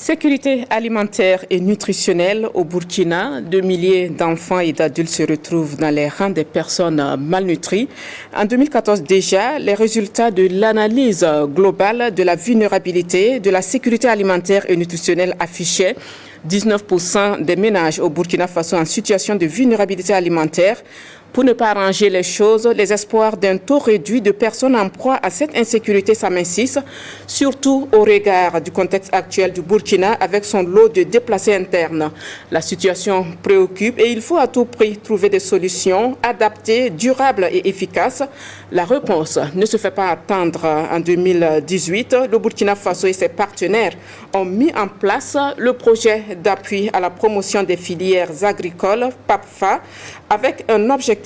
Sécurité alimentaire et nutritionnelle au Burkina, 2 milliers d'enfants et d'adultes se retrouvent dans les rangs des personnes malnutries. En 2014 déjà, les résultats de l'analyse globale de la vulnérabilité de la sécurité alimentaire et nutritionnelle affichaient 19% des ménages au Burkina Faso en situation de vulnérabilité alimentaire. Pour ne pas arranger les choses, les espoirs d'un taux réduit de personnes en proie à cette insécurité s'amincissent, surtout au regard du contexte actuel du Burkina avec son lot de déplacés internes. La situation préoccupe et il faut à tout prix trouver des solutions adaptées, durables et efficaces. La réponse ne se fait pas attendre. En 2018, le Burkina Faso et ses partenaires ont mis en place le projet d'appui à la promotion des filières agricoles, PAPFA, avec un objectif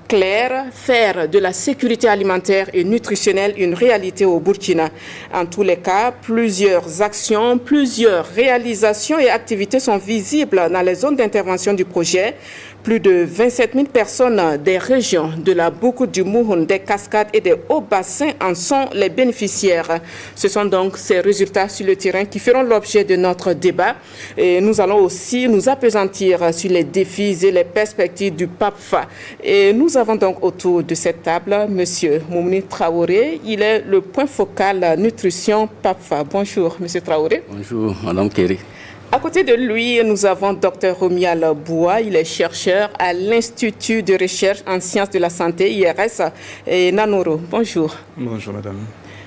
clair, faire de la sécurité alimentaire et nutritionnelle une réalité au Burkina. En tous les cas, plusieurs actions, plusieurs réalisations et activités sont visibles dans les zones d'intervention du projet. Plus de 27 000 personnes des régions de la Boukou, du Mouhoun, des Cascades et des Hauts-Bassins en sont les bénéficiaires. Ce sont donc ces résultats sur le terrain qui feront l'objet de notre débat. Et nous allons aussi nous appesantir sur les défis et les perspectives du PAPFA. Et nous avons donc autour de cette table M. Moumni Traoré. Il est le point focal nutrition PAPFA. Bonjour, M. Traoré. Bonjour, Mme Kéry. À côté de lui, nous avons Dr Romial Boua. Il est chercheur à l'Institut de recherche en sciences de la santé, IRS, et Nanoro. Bonjour. Bonjour, madame.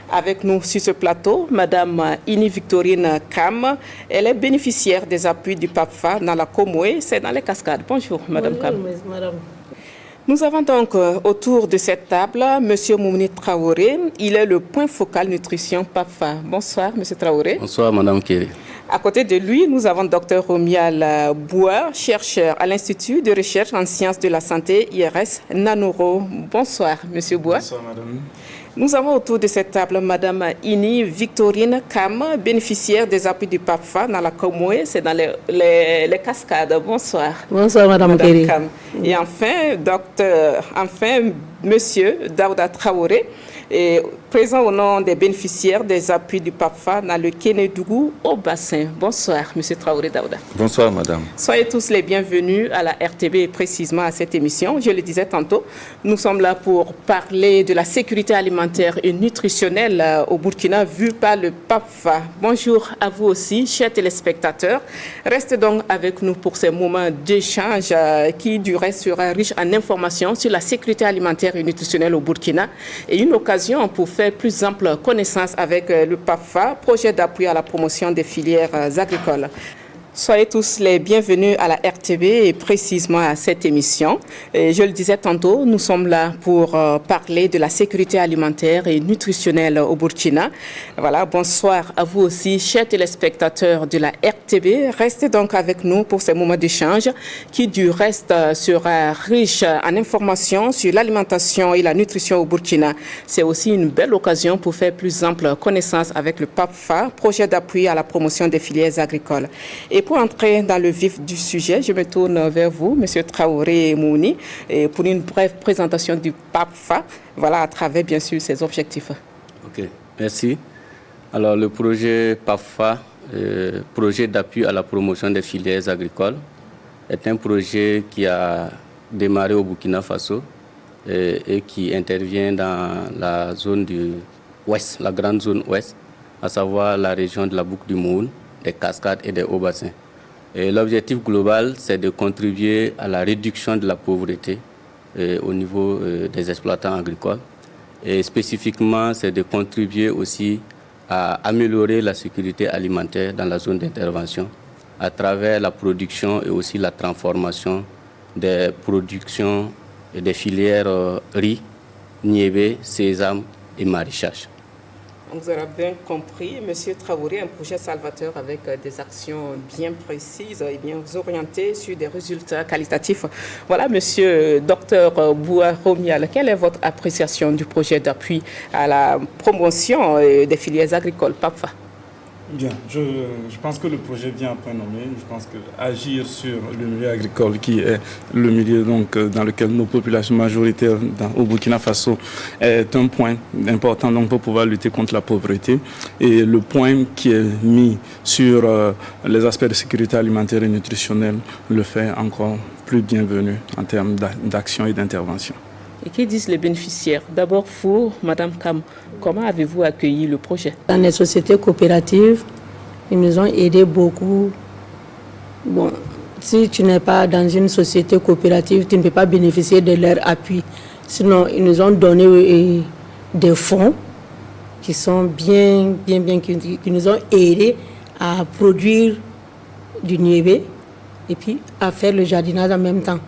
Avec nous sur ce plateau, Madame Ini Victorine Kam. Elle est bénéficiaire des appuis du PAPFA dans la Comoué, c'est dans les Cascades. Bonjour, Madame Kam. Bonjour, madame. Nous avons donc autour de cette table M. Moumni Traoré. Il est le point focal nutrition PAPFA. Bonsoir, M. Traoré. Bonsoir, Mme Kéry. À côté de lui, nous avons Dr Romial Boua, chercheur à l'Institut de recherche en sciences de la santé, IRS, Nanoro. Bonsoir, M. Boua. Bonsoir, madame. Nous avons autour de cette table Mme Ini Victorine Kam, bénéficiaire des appuis du PAPFA dans la Comoué, c'est dans les Cascades. Bonsoir. Bonsoir, Madame Kéry. Kam. Et enfin, Monsieur Daouda Traoré, est présent au nom des bénéficiaires des appuis du PAPFA dans le Kénédougou au bassin. Bonsoir, M. Traoré Daouda. Bonsoir, madame. Soyez tous les bienvenus à la RTB et précisément à cette émission. Je le disais tantôt, nous sommes là pour parler de la sécurité alimentaire et nutritionnelle au Burkina vue par le PAPFA. Bonjour à vous aussi, chers téléspectateurs. Restez donc avec nous pour ces moments d'échange qui, du reste, sera riche en informations sur la sécurité alimentaire et nutritionnelle au Burkina et une occasion pour faire plus ample connaissance avec le PAPFA, projet d'appui à la promotion des filières agricoles. Soyez tous les bienvenus à la RTB et précisément à cette émission. Et je le disais tantôt, nous sommes là pour parler de la sécurité alimentaire et nutritionnelle au Burkina. Voilà, bonsoir à vous aussi, chers téléspectateurs de la RTB. Restez donc avec nous pour ces moments d'échange qui, du reste, sera riche en informations sur l'alimentation et la nutrition au Burkina. C'est aussi une belle occasion pour faire plus ample connaissance avec le PAPFA, projet d'appui à la promotion des filières agricoles. Et pour entrer dans le vif du sujet, je me tourne vers vous, M. Traoré Mouni, pour une brève présentation du PAPFA, voilà, à travers, bien sûr, ses objectifs. Ok, merci. Alors, le projet PAPFA, projet d'appui à la promotion des filières agricoles, est un projet qui a démarré au Burkina Faso et qui intervient dans la zone du ouest, la grande zone ouest, à savoir la région de la Boucle du Mouhoun, des Cascades et des Hauts-Bassins. L'objectif global, c'est de contribuer à la réduction de la pauvreté au niveau des exploitants agricoles. Et spécifiquement, c'est de contribuer aussi à améliorer la sécurité alimentaire dans la zone d'intervention à travers la production et aussi la transformation des productions et des filières riz, niébé, sésame et maraîchage. Vous avez bien compris, M. Traoré, un projet salvateur avec des actions bien précises et bien orientées sur des résultats qualitatifs. Voilà, M. Dr Boua Romial, quelle est votre appréciation du projet d'appui à la promotion des filières agricoles PAPFA? Bien, je pense que le projet vient à point nommé. Je pense que agir sur le milieu agricole, qui est le milieu donc, dans lequel nos populations majoritaires au Burkina Faso, est un point important donc, pour pouvoir lutter contre la pauvreté. Et le point qui est mis sur les aspects de sécurité alimentaire et nutritionnelle le fait encore plus bienvenu en termes d'action et d'intervention. Et que disent les bénéficiaires? D'abord, vous, Madame Kam, comment avez-vous accueilli le projet? Dans les sociétés coopératives, ils nous ont aidés beaucoup. Bon, si tu n'es pas dans une société coopérative, tu ne peux pas bénéficier de leur appui. Sinon, ils nous ont donné des fonds qui sont bien, qui nous ont aidés à produire du niébé et puis à faire le jardinage en même temps.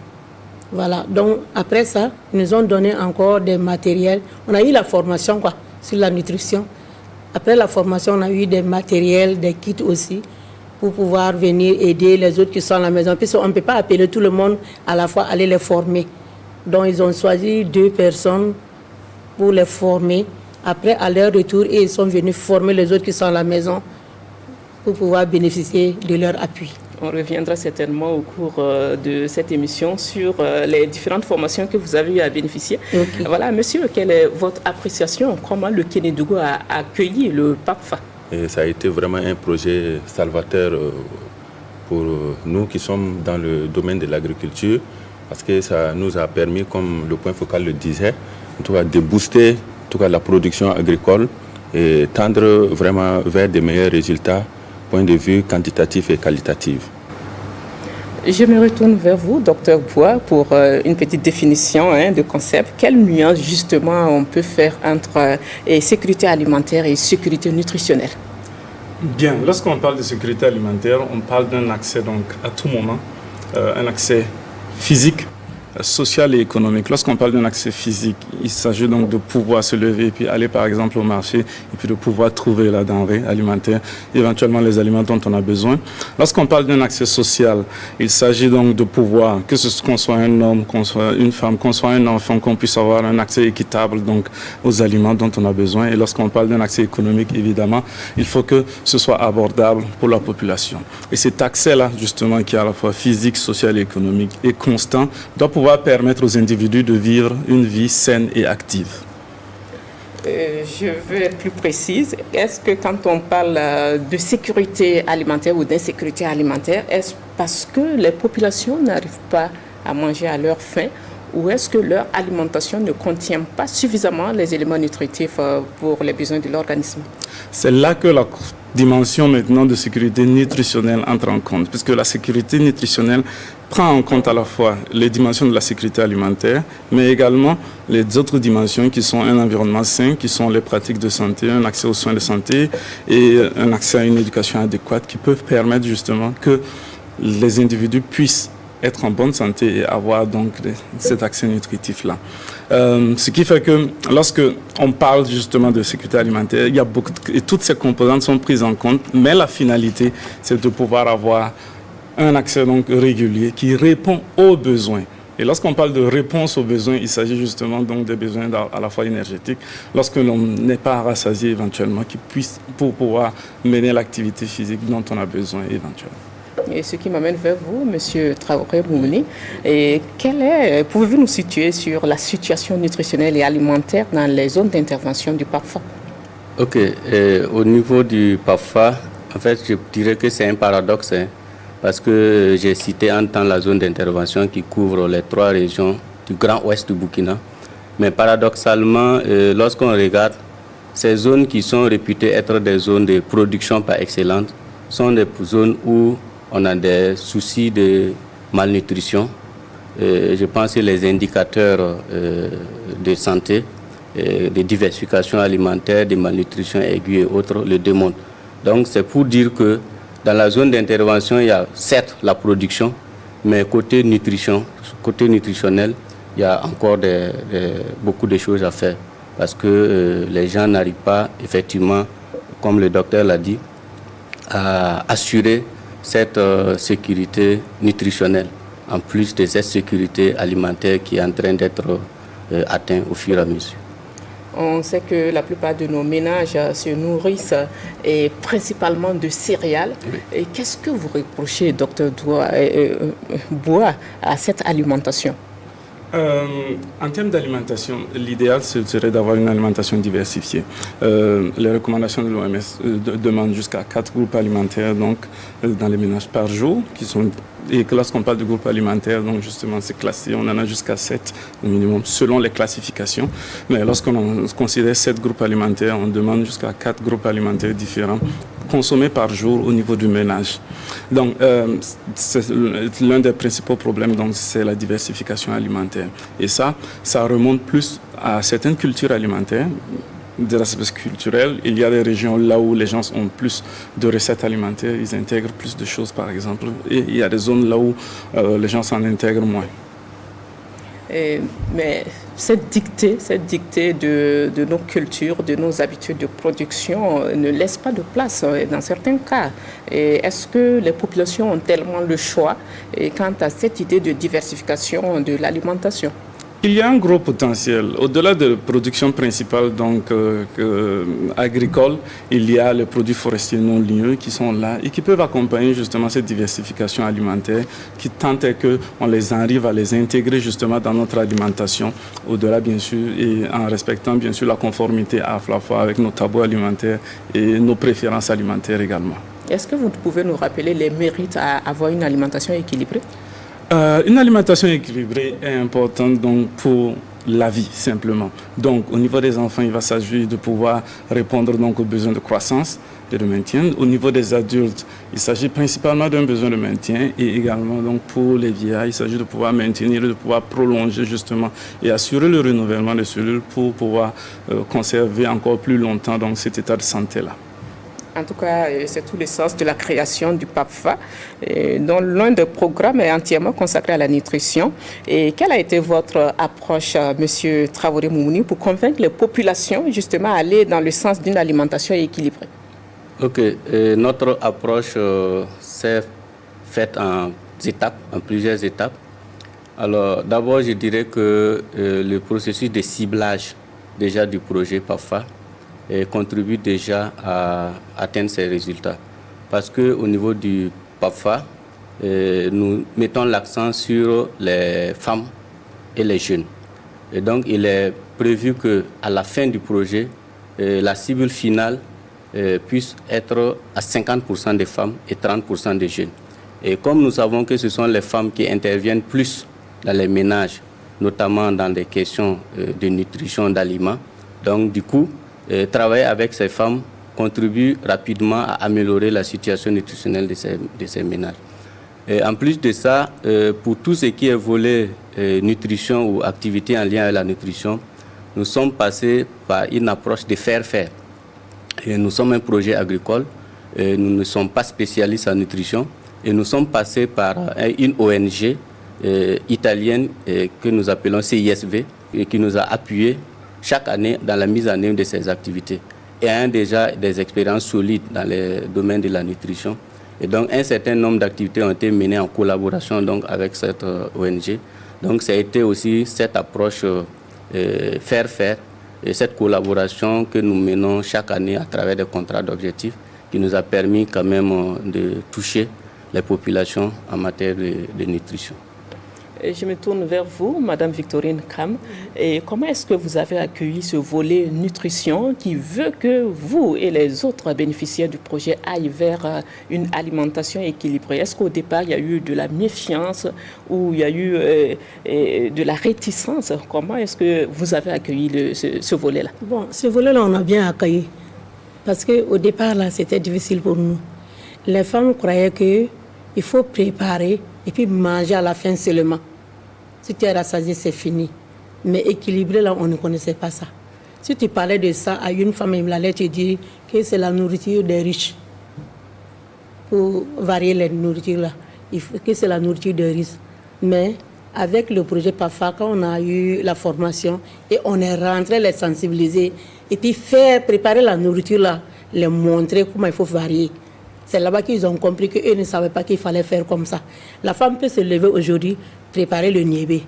Voilà, donc après ça, ils nous ont donné encore des matériels. On a eu la formation sur la nutrition. Après la formation, on a eu des matériels, des kits aussi, pour pouvoir venir aider les autres qui sont à la maison. Puisqu'on ne peut pas appeler tout le monde à la fois, aller les former. Donc ils ont choisi 2 personnes pour les former. Après, à leur retour, ils sont venus former les autres qui sont à la maison pour pouvoir bénéficier de leur appui. On reviendra certainement au cours de cette émission sur les différentes formations que vous avez eu à bénéficier. Okay. Voilà, monsieur, quelle est votre appréciation? Comment le Kénédougou a accueilli le PAPFA? Et ça a été vraiment un projet salvateur pour nous qui sommes dans le domaine de l'agriculture, parce que ça nous a permis, comme le point focal le disait, en tout cas de booster en tout cas, la production agricole et tendre vraiment vers des meilleurs résultats, point de vue quantitatif et qualitatif. Je me retourne vers vous, Dr Bois, pour une petite définition de concept. Quelle nuance justement on peut faire entre sécurité alimentaire et sécurité nutritionnelle? Bien, lorsqu'on parle de sécurité alimentaire, on parle d'un accès donc à tout moment, un accès physique, social et économique. Lorsqu'on parle d'un accès physique, il s'agit donc de pouvoir se lever et puis aller par exemple au marché et puis de pouvoir trouver la denrée alimentaire, éventuellement les aliments dont on a besoin. Lorsqu'on parle d'un accès social, il s'agit donc de pouvoir, que ce qu'on soit un homme, qu'on soit une femme, qu'on soit un enfant, qu'on puisse avoir un accès équitable donc aux aliments dont on a besoin. Et lorsqu'on parle d'un accès économique, évidemment, il faut que ce soit abordable pour la population. Et cet accès-là, justement, qui est à la fois physique, social et économique, est constant, doit pouvoir permettre aux individus de vivre une vie saine et active. Je veux être plus précise. Est-ce que quand on parle de sécurité alimentaire ou d'insécurité alimentaire, est-ce parce que les populations n'arrivent pas à manger à leur faim, ou est-ce que leur alimentation ne contient pas suffisamment les éléments nutritifs pour les besoins de l'organisme? C'est là que la dimension maintenant de sécurité nutritionnelle entre en compte, puisque la sécurité nutritionnelle prend en compte à la fois les dimensions de la sécurité alimentaire, mais également les autres dimensions qui sont un environnement sain, qui sont les pratiques de santé, un accès aux soins de santé et un accès à une éducation adéquate qui peuvent permettre justement que les individus puissent être en bonne santé et avoir donc cet accès nutritif-là. Ce qui fait que lorsque on parle justement de sécurité alimentaire, il y a et toutes ces composantes sont prises en compte, mais la finalité, c'est de pouvoir avoir un accès donc régulier qui répond aux besoins. Et lorsqu'on parle de réponse aux besoins, il s'agit justement donc des besoins à la fois énergétiques, lorsque l'on n'est pas rassasié éventuellement, qui puisse pour pouvoir mener l'activité physique dont on a besoin éventuellement. Et ce qui m'amène vers vous, M. Traoré Moumouni, pouvez-vous nous situer sur la situation nutritionnelle et alimentaire dans les zones d'intervention du PAPFA? Ok, au niveau du PAPFA, en fait, je dirais que c'est un paradoxe, parce que j'ai cité en temps la zone d'intervention qui couvre les 3 régions du Grand Ouest du Burkina. Mais paradoxalement, lorsqu'on regarde, ces zones qui sont réputées être des zones de production par excellence sont des zones où on a des soucis de malnutrition. Je pense que les indicateurs de santé, de diversification alimentaire, de malnutrition aiguë et autres le démontrent. Donc c'est pour dire que dans la zone d'intervention, il y a certes la production, mais côté nutrition, côté nutritionnel, il y a encore beaucoup de choses à faire. Parce que les gens n'arrivent pas, effectivement, comme le docteur l'a dit, à assurer cette sécurité nutritionnelle, en plus de cette sécurité alimentaire qui est en train d'être atteinte au fur et à mesure. On sait que la plupart de nos ménages se nourrissent et principalement de céréales. Oui. Et qu'est-ce que vous reprochez, Dr Boua, à cette alimentation? En termes d'alimentation, l'idéal serait d'avoir une alimentation diversifiée. Les recommandations de l'OMS demandent jusqu'à 4 groupes alimentaires donc, dans les ménages par jour, et que lorsqu'on parle de groupes alimentaires, donc justement c'est classé, on en a jusqu'à 7 au minimum, selon les classifications. Mais lorsqu'on considère 7 groupes alimentaires, on demande jusqu'à 4 groupes alimentaires différents consommés par jour au niveau du ménage. Donc, l'un des principaux problèmes, donc, c'est la diversification alimentaire. Et ça remonte plus à certaines cultures alimentaires, des aspects culturels. Il y a des régions là où les gens ont plus de recettes alimentaires, ils intègrent plus de choses, par exemple. Et il y a des zones là où les gens s'en intègrent moins. Mais cette dictée de nos cultures, de nos habitudes de production ne laisse pas de place dans certains cas. Est-ce que les populations ont tellement le choix quant à cette idée de diversification de l'alimentation? Il y a un gros potentiel. Au-delà de la production principale donc, agricole, il y a les produits forestiers non ligneux qui sont là et qui peuvent accompagner justement cette diversification alimentaire qui tente qu'on les arrive à les intégrer justement dans notre alimentation, au-delà bien sûr et en respectant bien sûr la conformité à la fois avec nos tabous alimentaires et nos préférences alimentaires également. Est-ce que vous pouvez nous rappeler les mérites à avoir une alimentation équilibrée? Une alimentation équilibrée est importante donc, pour la vie, simplement. Donc, au niveau des enfants, il va s'agir de pouvoir répondre donc, aux besoins de croissance et de maintien. Au niveau des adultes, il s'agit principalement d'un besoin de maintien et également donc, pour les vieillards, il s'agit de pouvoir maintenir, de pouvoir prolonger justement et assurer le renouvellement des cellules pour pouvoir conserver encore plus longtemps donc, cet état de santé-là. En tout cas, c'est tout le sens de la création du PAPFA, dont l'un des programmes est entièrement consacré à la nutrition. Et quelle a été votre approche, M. Traoré Moumouni, pour convaincre les populations justement à aller dans le sens d'une alimentation équilibrée? Ok, notre approche s'est faite en plusieurs étapes. Alors, d'abord, je dirais que le processus de ciblage déjà du projet PAPFA contribue déjà à atteindre ces résultats. Parce qu'au niveau du PAPFA, nous mettons l'accent sur les femmes et les jeunes. Et donc, il est prévu qu'à la fin du projet, la cible finale puisse être à 50% des femmes et 30% des jeunes. Et comme nous savons que ce sont les femmes qui interviennent plus dans les ménages, notamment dans des questions de nutrition, d'aliments, donc du coup, travailler avec ces femmes contribue rapidement à améliorer la situation nutritionnelle de ces ménages. Et en plus de ça, pour tout ce qui est volet nutrition ou activité en lien avec la nutrition, nous sommes passés par une approche de faire-faire. Et nous sommes un projet agricole, nous ne sommes pas spécialistes en nutrition, et nous sommes passés par une ONG italienne que nous appelons CISV, et qui nous a appuyés chaque année dans la mise en œuvre de ces activités et a déjà des expériences solides dans les domaines de la nutrition. Et donc, un certain nombre d'activités ont été menées en collaboration donc, avec cette ONG. Donc, ça a été aussi cette approche faire et cette collaboration que nous menons chaque année à travers des contrats d'objectifs qui nous a permis quand même de toucher les populations en matière de nutrition. Je me tourne vers vous, Madame Victorine Kam. Et comment est-ce que vous avez accueilli ce volet nutrition qui veut que vous et les autres bénéficiaires du projet aillent vers une alimentation équilibrée? Est-ce qu'au départ, il y a eu de la méfiance ou il y a eu de la réticence? Comment est-ce que vous avez accueilli ce volet-là? Bon, ce volet-là, on a bien accueilli. Parce qu'au départ, là, c'était difficile pour nous. Les femmes croyaient qu'il faut préparer et puis manger à la fin seulement. Si tu es rassasié, c'est fini. Mais équilibré, là, on ne connaissait pas ça. Si tu parlais de ça à une femme, elle allait te dire que c'est la nourriture des riches. Pour varier les nourritures, là, il faut que c'est la nourriture des riches. Mais avec le projet PAPFA, quand on a eu la formation et on est rentré les sensibiliser et puis préparer la nourriture, là, les montrer comment il faut varier. C'est là-bas qu'ils ont compris qu'eux ne savaient pas qu'il fallait faire comme ça. La femme peut se lever aujourd'hui, préparer le niébé,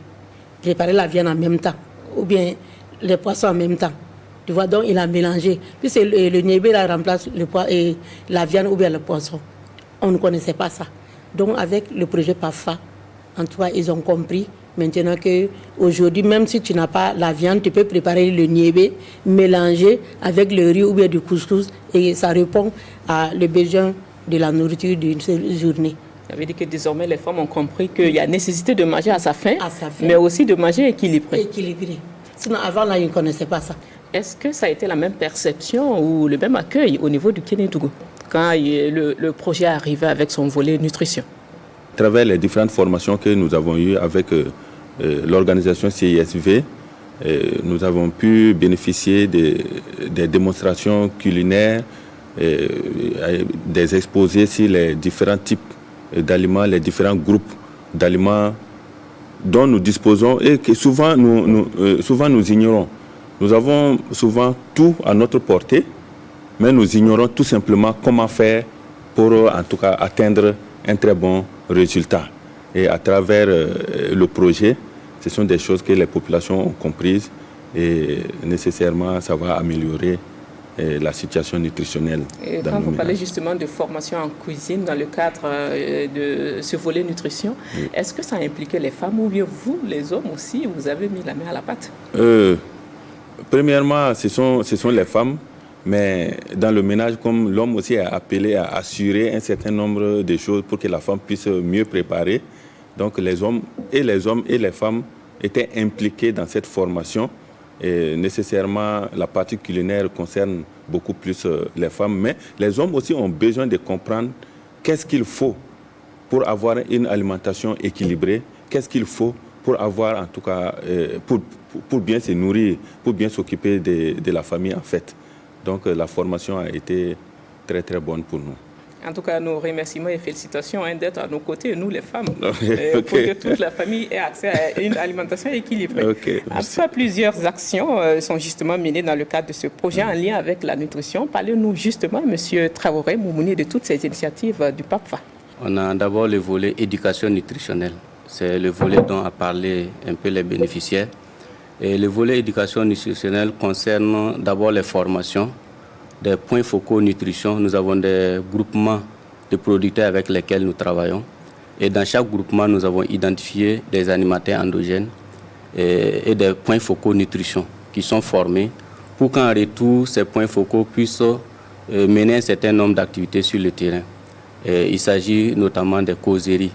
préparer la viande en même temps, ou bien les poissons en même temps. Tu vois, donc il a mélangé. Puis le niébé là remplace la viande ou bien le poisson. On ne connaissait pas ça. Donc avec le projet PAFA, en tout cas, ils ont compris maintenant qu'aujourd'hui, même si tu n'as pas la viande, tu peux préparer le niébé, mélanger avec le riz ou bien du couscous et ça répond à le besoin de la nourriture d'une seule journée. Ça veut dire que désormais, les femmes ont compris qu'il y a nécessité de manger à sa faim, mais aussi de manger équilibré. Équilibré. Sinon, avant, là, ils ne connaissaient pas ça. Est-ce que ça a été la même perception ou le même accueil au niveau du Kénédougou quand le projet est arrivé avec son volet nutrition? À travers les différentes formations que nous avons eues avec l'organisation CISV, nous avons pu bénéficier des démonstrations culinaires, des exposés sur les différents types d'aliments, les différents groupes d'aliments dont nous disposons et que souvent nous ignorons. Nous avons souvent tout à notre portée, mais nous ignorons tout simplement comment faire pour en tout cas atteindre un très bon résultat. Et à travers le projet, ce sont des choses que les populations ont comprises et nécessairement ça va améliorer la situation nutritionnelle. Et quand vous parlez justement de formation en cuisine dans le cadre de ce volet nutrition, oui. Est-ce que ça a impliqué les femmes ou bien vous, les hommes aussi, vous avez mis la main à la pâte? Premièrement, ce sont les femmes, mais dans le ménage, comme l'homme aussi est appelé à assurer un certain nombre de choses pour que la femme puisse mieux préparer. Donc les hommes et les femmes étaient impliqués dans cette formation. Et nécessairement, la partie culinaire concerne beaucoup plus les femmes, mais les hommes aussi ont besoin de comprendre qu'est-ce qu'il faut pour avoir une alimentation équilibrée, qu'est-ce qu'il faut pour avoir, en tout cas, pour bien se nourrir, pour bien s'occuper de la famille, en fait. Donc, la formation a été très, très bonne pour nous. En tout cas, nos remerciements et félicitations d'être à nos côtés, nous les femmes, pour que toute la famille ait accès à une alimentation équilibrée. En tout cas, plusieurs actions sont justement menées dans le cadre de ce projet en lien avec la nutrition. Parlez-nous justement, M. Traoré Moumouni, de toutes ces initiatives du PAFA. On a d'abord le volet éducation nutritionnelle. C'est le volet dont a parlé un peu les bénéficiaires. Et le volet éducation nutritionnelle concerne d'abord les formations, des points focaux nutrition. Nous avons des groupements de producteurs avec lesquels nous travaillons. Et dans chaque groupement, nous avons identifié des animateurs endogènes et des points focaux nutrition qui sont formés pour qu'en retour, ces points focaux puissent mener un certain nombre d'activités sur le terrain. Et il s'agit notamment des causeries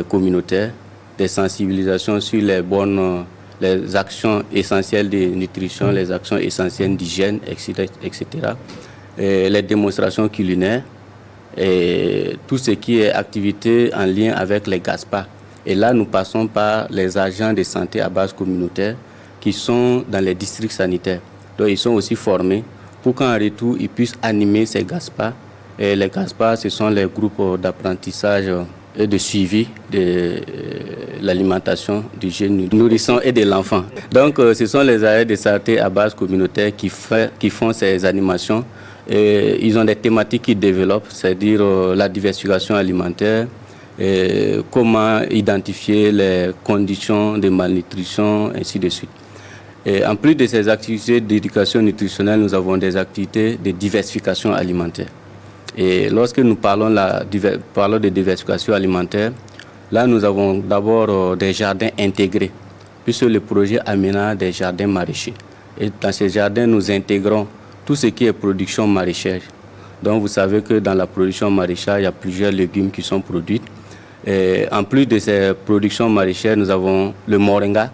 communautaires, des sensibilisations sur les actions essentielles de nutrition, les actions essentielles d'hygiène, etc. Et les démonstrations culinaires et tout ce qui est activité en lien avec les GASPA. Et là, nous passons par les agents de santé à base communautaire qui sont dans les districts sanitaires. Donc, ils sont aussi formés pour qu'en retour, ils puissent animer ces GASPA. Et les GASPA, ce sont les groupes d'apprentissage et de suivi de l'alimentation du jeune nourrisson et de l'enfant. Donc, ce sont les agents de santé à base communautaire qui font ces animations. Et ils ont des thématiques qu'ils développent, c'est-à-dire la diversification alimentaire, et comment identifier les conditions de malnutrition, ainsi de suite. Et en plus de ces activités d'éducation nutritionnelle, nous avons des activités de diversification alimentaire. Et lorsque nous parlons de diversification alimentaire, là nous avons d'abord des jardins intégrés, puisque le projet amène des jardins maraîchers. Et dans ces jardins, nous intégrons tout ce qui est production maraîchère. Donc vous savez que dans la production maraîchère, il y a plusieurs légumes qui sont produits. Et en plus de ces productions maraîchères, nous avons le moringa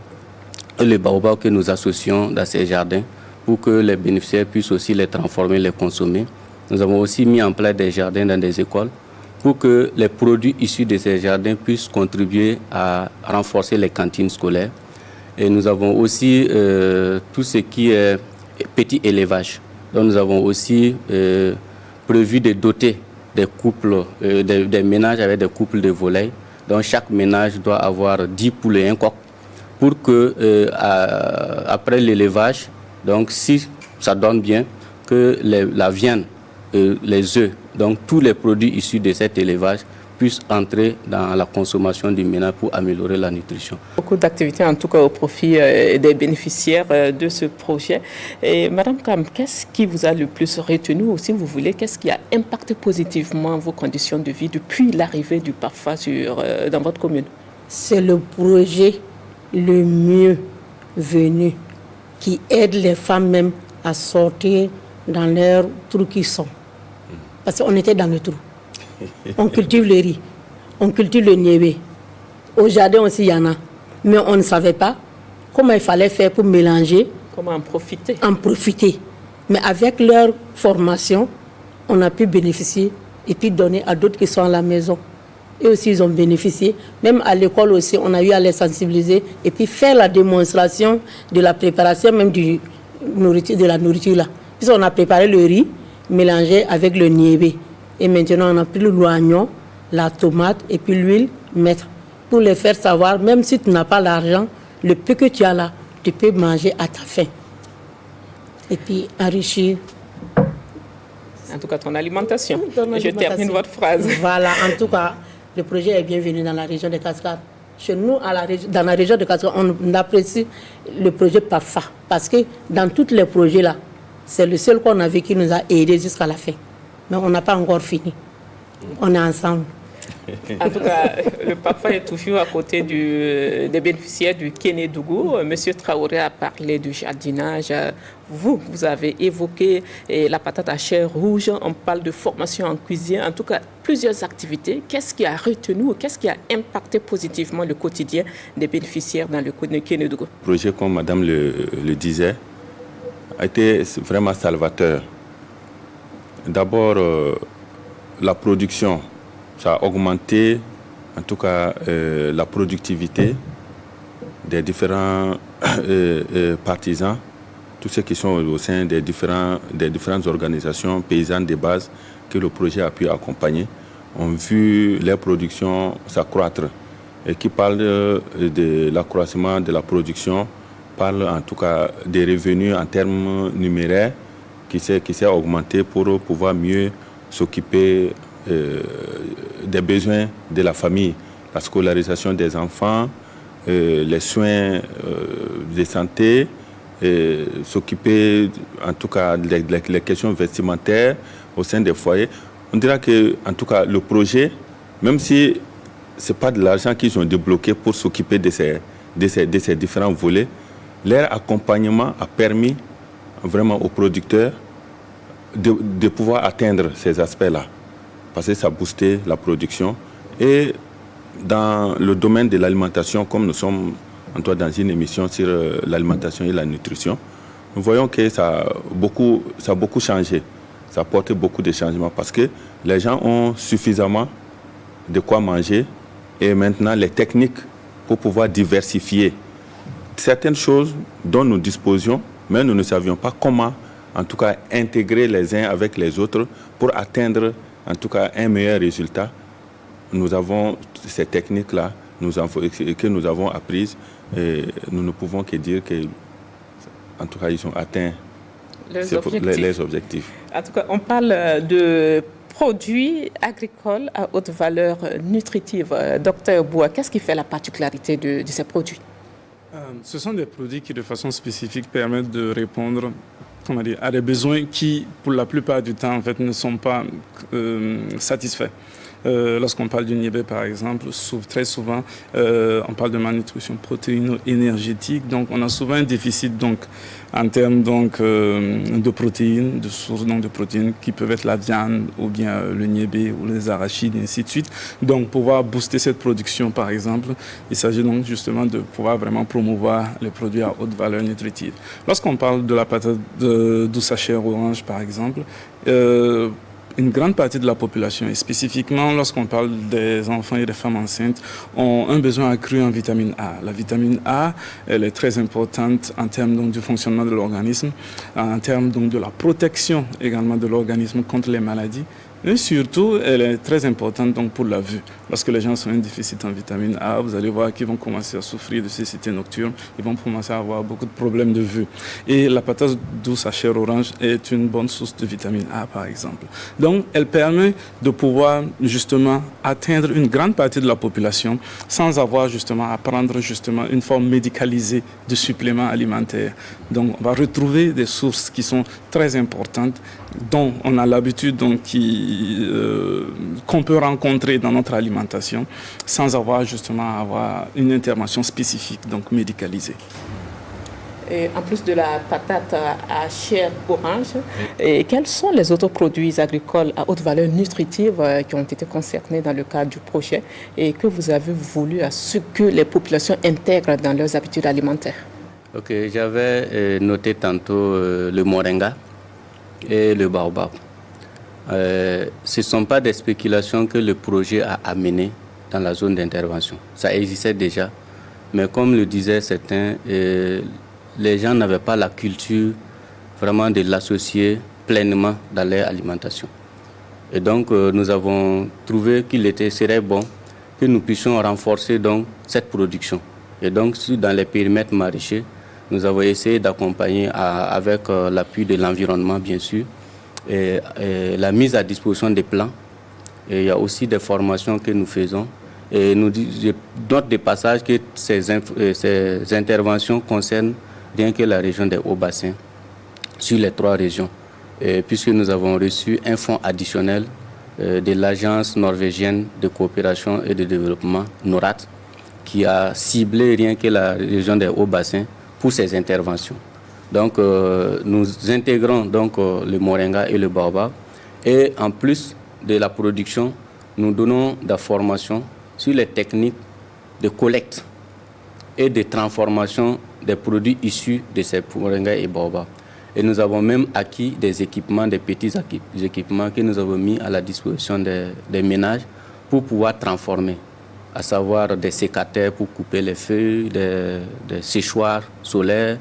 et le baobab que nous associons dans ces jardins pour que les bénéficiaires puissent aussi les transformer, les consommer. Nous avons aussi mis en place des jardins dans des écoles pour que les produits issus de ces jardins puissent contribuer à renforcer les cantines scolaires. Et nous avons aussi tout ce qui est petit élevage. Donc nous avons aussi prévu de doter des couples, des ménages avec des couples de volailles. Donc chaque ménage doit avoir 10 poules et un coq pour que après l'élevage, donc si ça donne bien, que la viande, les œufs, donc tous les produits issus de cet élevage puissent entrer dans la consommation du ménage pour améliorer la nutrition. Beaucoup d'activités, en tout cas au profit des bénéficiaires de ce projet. Et Madame Kam, qu'est-ce qui vous a le plus retenu, ou si vous voulez, qu'est-ce qui a impacté positivement vos conditions de vie depuis l'arrivée du PAFA dans votre commune? C'est le projet le mieux venu qui aide les femmes même à sortir dans leurs trous qui sont. Parce qu'on était dans le trou. On cultive le riz, on cultive le niébé. Au jardin aussi, il y en a. Mais on ne savait pas comment il fallait faire pour mélanger. Comment en profiter? En profiter. Mais avec leur formation, on a pu bénéficier et puis donner à d'autres qui sont à la maison. Et aussi, ils ont bénéficié. Même à l'école aussi, on a eu à les sensibiliser et puis faire la démonstration de la préparation même de la nourriture là. Puis on a préparé le riz mélangé avec le niébé. Et maintenant, on a pris l'oignon, la tomate et puis l'huile, mettre pour les faire savoir, même si tu n'as pas l'argent, le peu que tu as là, tu peux manger à ta faim. Et puis enrichir. En tout cas, ton alimentation. Je termine votre phrase. Voilà, en tout cas, le projet est bienvenu dans la région de Cascades. Chez nous, dans la région de Cascades, on apprécie le projet PAFA. Parce que dans tous les projets là, c'est le seul qu'on a vu qui nous a aidés jusqu'à la fin. Mais on n'a pas encore fini. On est ensemble. En tout cas, le PAFA est toujours à côté des bénéficiaires du Kénédougou. Monsieur Traoré a parlé du jardinage. Vous avez évoqué la patate à chair rouge. On parle de formation en cuisine. En tout cas, plusieurs activités. Qu'est-ce qui a retenu ou qu'est-ce qui a impacté positivement le quotidien des bénéficiaires dans le Kénédougou? Le projet, comme Madame le disait, a été vraiment salvateur. D'abord, la production, ça a augmenté, en tout cas, la productivité des différents partisans, tous ceux qui sont au sein des différentes organisations paysannes de base que le projet a pu accompagner, ont vu leur production s'accroître. Et qui parle de l'accroissement de la production, parle en tout cas des revenus en termes numéraires, qui s'est augmenté pour pouvoir mieux s'occuper des besoins de la famille, la scolarisation des enfants, les soins de santé, s'occuper en tout cas des questions vestimentaires au sein des foyers. On dira que en tout cas le projet, même si ce n'est pas de l'argent qu'ils ont débloqué pour s'occuper de ces différents volets, leur accompagnement a permis vraiment aux producteurs de pouvoir atteindre ces aspects-là. Parce que ça a boosté la production. Et dans le domaine de l'alimentation, comme nous sommes en tout cas dans une émission sur l'alimentation et la nutrition, nous voyons que ça a beaucoup changé. Ça a apporté beaucoup de changements parce que les gens ont suffisamment de quoi manger et maintenant les techniques pour pouvoir diversifier certaines choses dont nous disposions, mais nous ne savions pas comment, en tout cas, intégrer les uns avec les autres pour atteindre, en tout cas, un meilleur résultat. Nous avons ces techniques-là que nous avons apprises et nous ne pouvons que dire que, en tout cas, ils ont atteint les objectifs. En tout cas, on parle de produits agricoles à haute valeur nutritive. Docteur Boua, qu'est-ce qui fait la particularité de ces produits? Ce sont des produits qui, de façon spécifique, permettent de répondre à des besoins qui, pour la plupart du temps, en fait, ne sont pas satisfaits. Lorsqu'on parle du niébé, par exemple, très souvent, on parle de malnutrition protéino-énergétique. Donc, on a souvent un déficit en termes de protéines, de sources de protéines qui peuvent être la viande ou bien le niébé ou les arachides, et ainsi de suite. Donc, pouvoir booster cette production, par exemple, il s'agit donc justement de pouvoir vraiment promouvoir les produits à haute valeur nutritive. Lorsqu'on parle de la patate douce à chair orange, par exemple, une grande partie de la population, et spécifiquement lorsqu'on parle des enfants et des femmes enceintes, ont un besoin accru en vitamine A. La vitamine A, elle est très importante en termes du fonctionnement de l'organisme, en termes de la protection également de l'organisme contre les maladies, Et surtout, elle est très importante donc, pour la vue. Lorsque les gens sont en déficit en vitamine A, vous allez voir qu'ils vont commencer à souffrir de cécité nocturne. Ils vont commencer à avoir beaucoup de problèmes de vue. Et la patate douce à chair orange est une bonne source de vitamine A, par exemple. Donc, elle permet de pouvoir justement atteindre une grande partie de la population sans avoir justement à prendre justement une forme médicalisée de suppléments alimentaires. Donc, on va retrouver des sources qui sont très importantes, dont on a l'habitude, donc qu'on peut rencontrer dans notre alimentation, sans avoir justement à avoir une intervention spécifique, donc médicalisée. Et en plus de la patate à chair orange, et quels sont les autres produits agricoles à haute valeur nutritive qui ont été concernés dans le cadre du projet et que vous avez voulu à ce que les populations intègrent dans leurs habitudes alimentaires? Ok, j'avais noté tantôt le moringa et le baobab. Ce ne sont pas des spéculations que le projet a amenées dans la zone d'intervention. Ça existait déjà, mais comme le disaient certains, les gens n'avaient pas la culture vraiment de l'associer pleinement dans leur alimentation. Et donc, nous avons trouvé qu'il serait bon que nous puissions renforcer donc, cette production. Et donc, dans les périmètres maraîchers, nous avons essayé d'accompagner avec l'appui de l'environnement, bien sûr, et la mise à disposition des plants. Et il y a aussi des formations que nous faisons. Et je note de passage que ces interventions concernent rien que la région des Hauts-Bassins, sur les 3 régions, puisque nous avons reçu un fonds additionnel de l'Agence norvégienne de coopération et de développement, NORAD, qui a ciblé rien que la région des Hauts-Bassins pour ces interventions. Donc, nous intégrons donc, le moringa et le baobab. Et en plus de la production, nous donnons de la formation sur les techniques de collecte et de transformation des produits issus de ces moringa et baobab. Et nous avons même acquis des équipements, des petits équipements que nous avons mis à la disposition des ménages pour pouvoir transformer, à savoir des sécateurs pour couper les feuilles, des séchoirs solaires,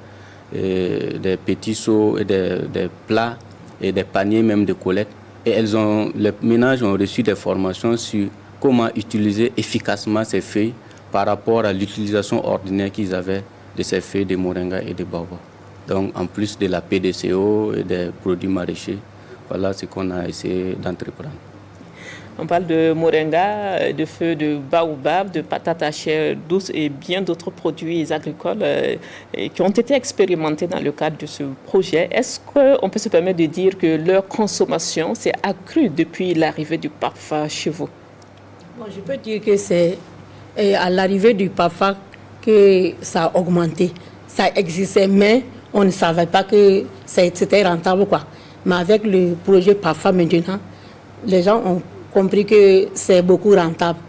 et des petits seaux, et des plats et des paniers même de collecte. Et les ménages ont reçu des formations sur comment utiliser efficacement ces feuilles par rapport à l'utilisation ordinaire qu'ils avaient de ces feuilles de moringa et de baobab. Donc en plus de la PDCO et des produits maraîchers, voilà ce qu'on a essayé d'entreprendre. On parle de moringa, de feuilles de baobab, de patates à chair douce et bien d'autres produits agricoles qui ont été expérimentés dans le cadre de ce projet. Est-ce qu'on peut se permettre de dire que leur consommation s'est accrue depuis l'arrivée du PAFA chez vous? Bon, je peux dire que c'est à l'arrivée du PAFA que ça a augmenté. Ça existait, mais on ne savait pas que c'était rentable, quoi. Mais avec le projet PAFA maintenant, les gens ont compris que c'est beaucoup rentable.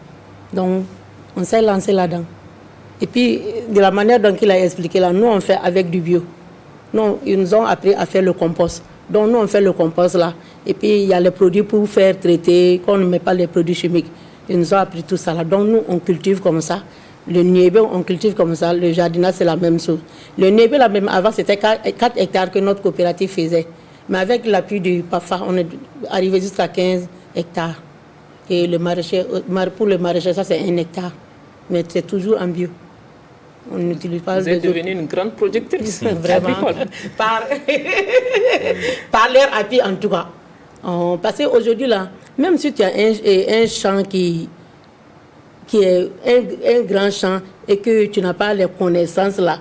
Donc, on s'est lancé là-dedans. Et puis, de la manière dont il a expliqué là, nous, on fait avec du bio. Nous, ils nous ont appris à faire le compost. Donc, nous, on fait le compost là. Et puis, il y a les produits pour faire traiter, qu'on ne met pas les produits chimiques. Ils nous ont appris tout ça là. Donc, nous, on cultive comme ça. Le niébé, on cultive comme ça. Le jardinage, c'est la même chose. Le niébé, là, même avant, c'était 4 hectares que notre coopérative faisait. Mais avec l'appui du PAFA, on est arrivé jusqu'à 15 hectares. Et le maraîcher, pour le maraîcher, ça, c'est 1 hectare. Mais c'est toujours en bio. On n'utilise pas. Vous êtes devenue une grande productrice. Vraiment. Par leur appui, en tout cas. Parce qu'aujourd'hui, là, même si tu as un champ qui est un grand champ et que tu n'as pas les connaissances là,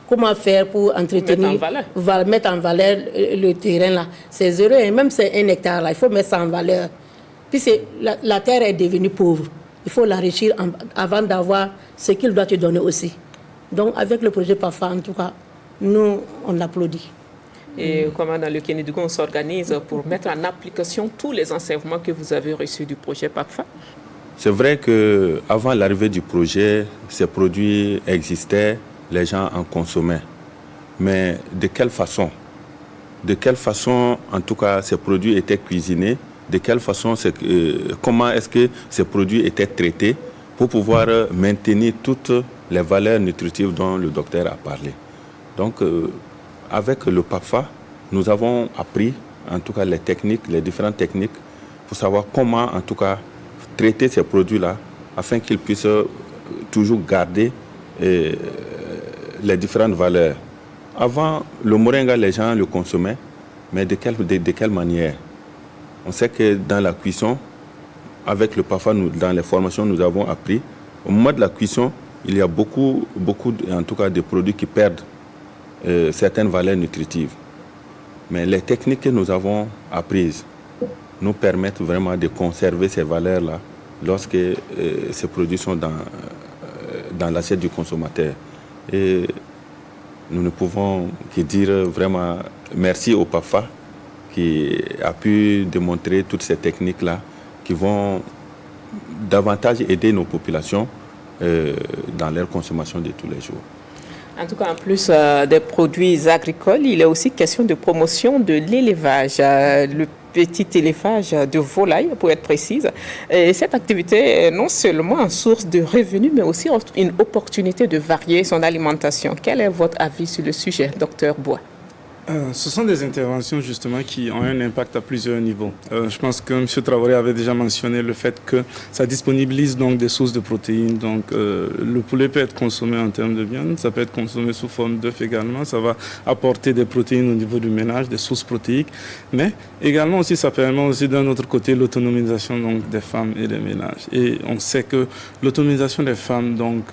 comment faire pour entretenir, mettre en valeur le terrain là. C'est 0, et même c'est 1 hectare là, il faut mettre ça en valeur. Puis la terre est devenue pauvre. Il faut l'enrichir avant d'avoir ce qu'il doit te donner aussi. Donc avec le projet PAFA, en tout cas, nous, on l'applaudit. Et comment dans le Kénédougou on s'organise pour mettre en application tous les enseignements que vous avez reçus du projet PAFA? C'est vrai qu'avant l'arrivée du projet, ces produits existaient, les gens en consommaient. Mais de quelle façon? De quelle façon, en tout cas, ces produits étaient cuisinés? De quelle façon, comment est-ce que ces produits étaient traités pour pouvoir maintenir toutes les valeurs nutritives dont le docteur a parlé? Donc, avec le PAFA, nous avons appris, en tout cas les différentes techniques pour savoir comment, en tout cas, traiter ces produits-là afin qu'ils puissent toujours garder les différentes valeurs. Avant, le moringa, les gens le consommaient, mais de quelle manière? On sait que dans la cuisson, avec le PAFA, dans les formations, nous avons appris, au moment de la cuisson, il y a beaucoup, en tout cas, de produits qui perdent certaines valeurs nutritives. Mais les techniques que nous avons apprises nous permettent vraiment de conserver ces valeurs-là lorsque ces produits sont dans l'assiette du consommateur. Et nous ne pouvons que dire vraiment merci au PAFA qui a pu démontrer toutes ces techniques-là qui vont davantage aider nos populations dans leur consommation de tous les jours. En tout cas, en plus des produits agricoles, il est aussi question de promotion de l'élevage, le petit élevage de volailles, pour être précise. Et cette activité est non seulement une source de revenus, mais aussi une opportunité de varier son alimentation. Quel est votre avis sur le sujet, Dr Bois? Ce sont des interventions justement qui ont un impact à plusieurs niveaux. Je pense que M. Traoré avait déjà mentionné le fait que ça disponibilise donc des sources de protéines. Donc le poulet peut être consommé en termes de viande, ça peut être consommé sous forme d'œuf également. Ça va apporter des protéines au niveau du ménage, des sources protéiques. Mais également aussi ça permet aussi d'un autre côté l'autonomisation donc des femmes et des ménages. Et on sait que l'autonomisation des femmes donc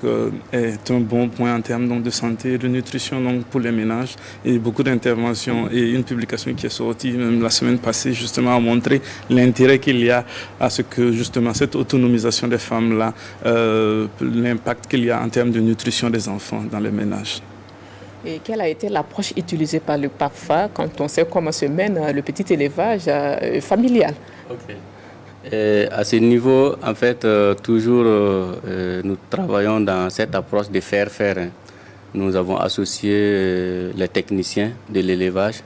est un bon point en termes donc de santé et de nutrition donc pour les ménages. Et beaucoup d'interventions et une publication qui est sortie même la semaine passée justement a montré l'intérêt qu'il y a à ce que justement cette autonomisation des femmes-là, l'impact qu'il y a en termes de nutrition des enfants dans les ménages. Et quelle a été l'approche utilisée par le PAFA quand on sait comment se mène le petit élevage familial? À ce niveau, en fait, toujours nous travaillons dans cette approche de faire. Nous avons associé les techniciens de l'élevage.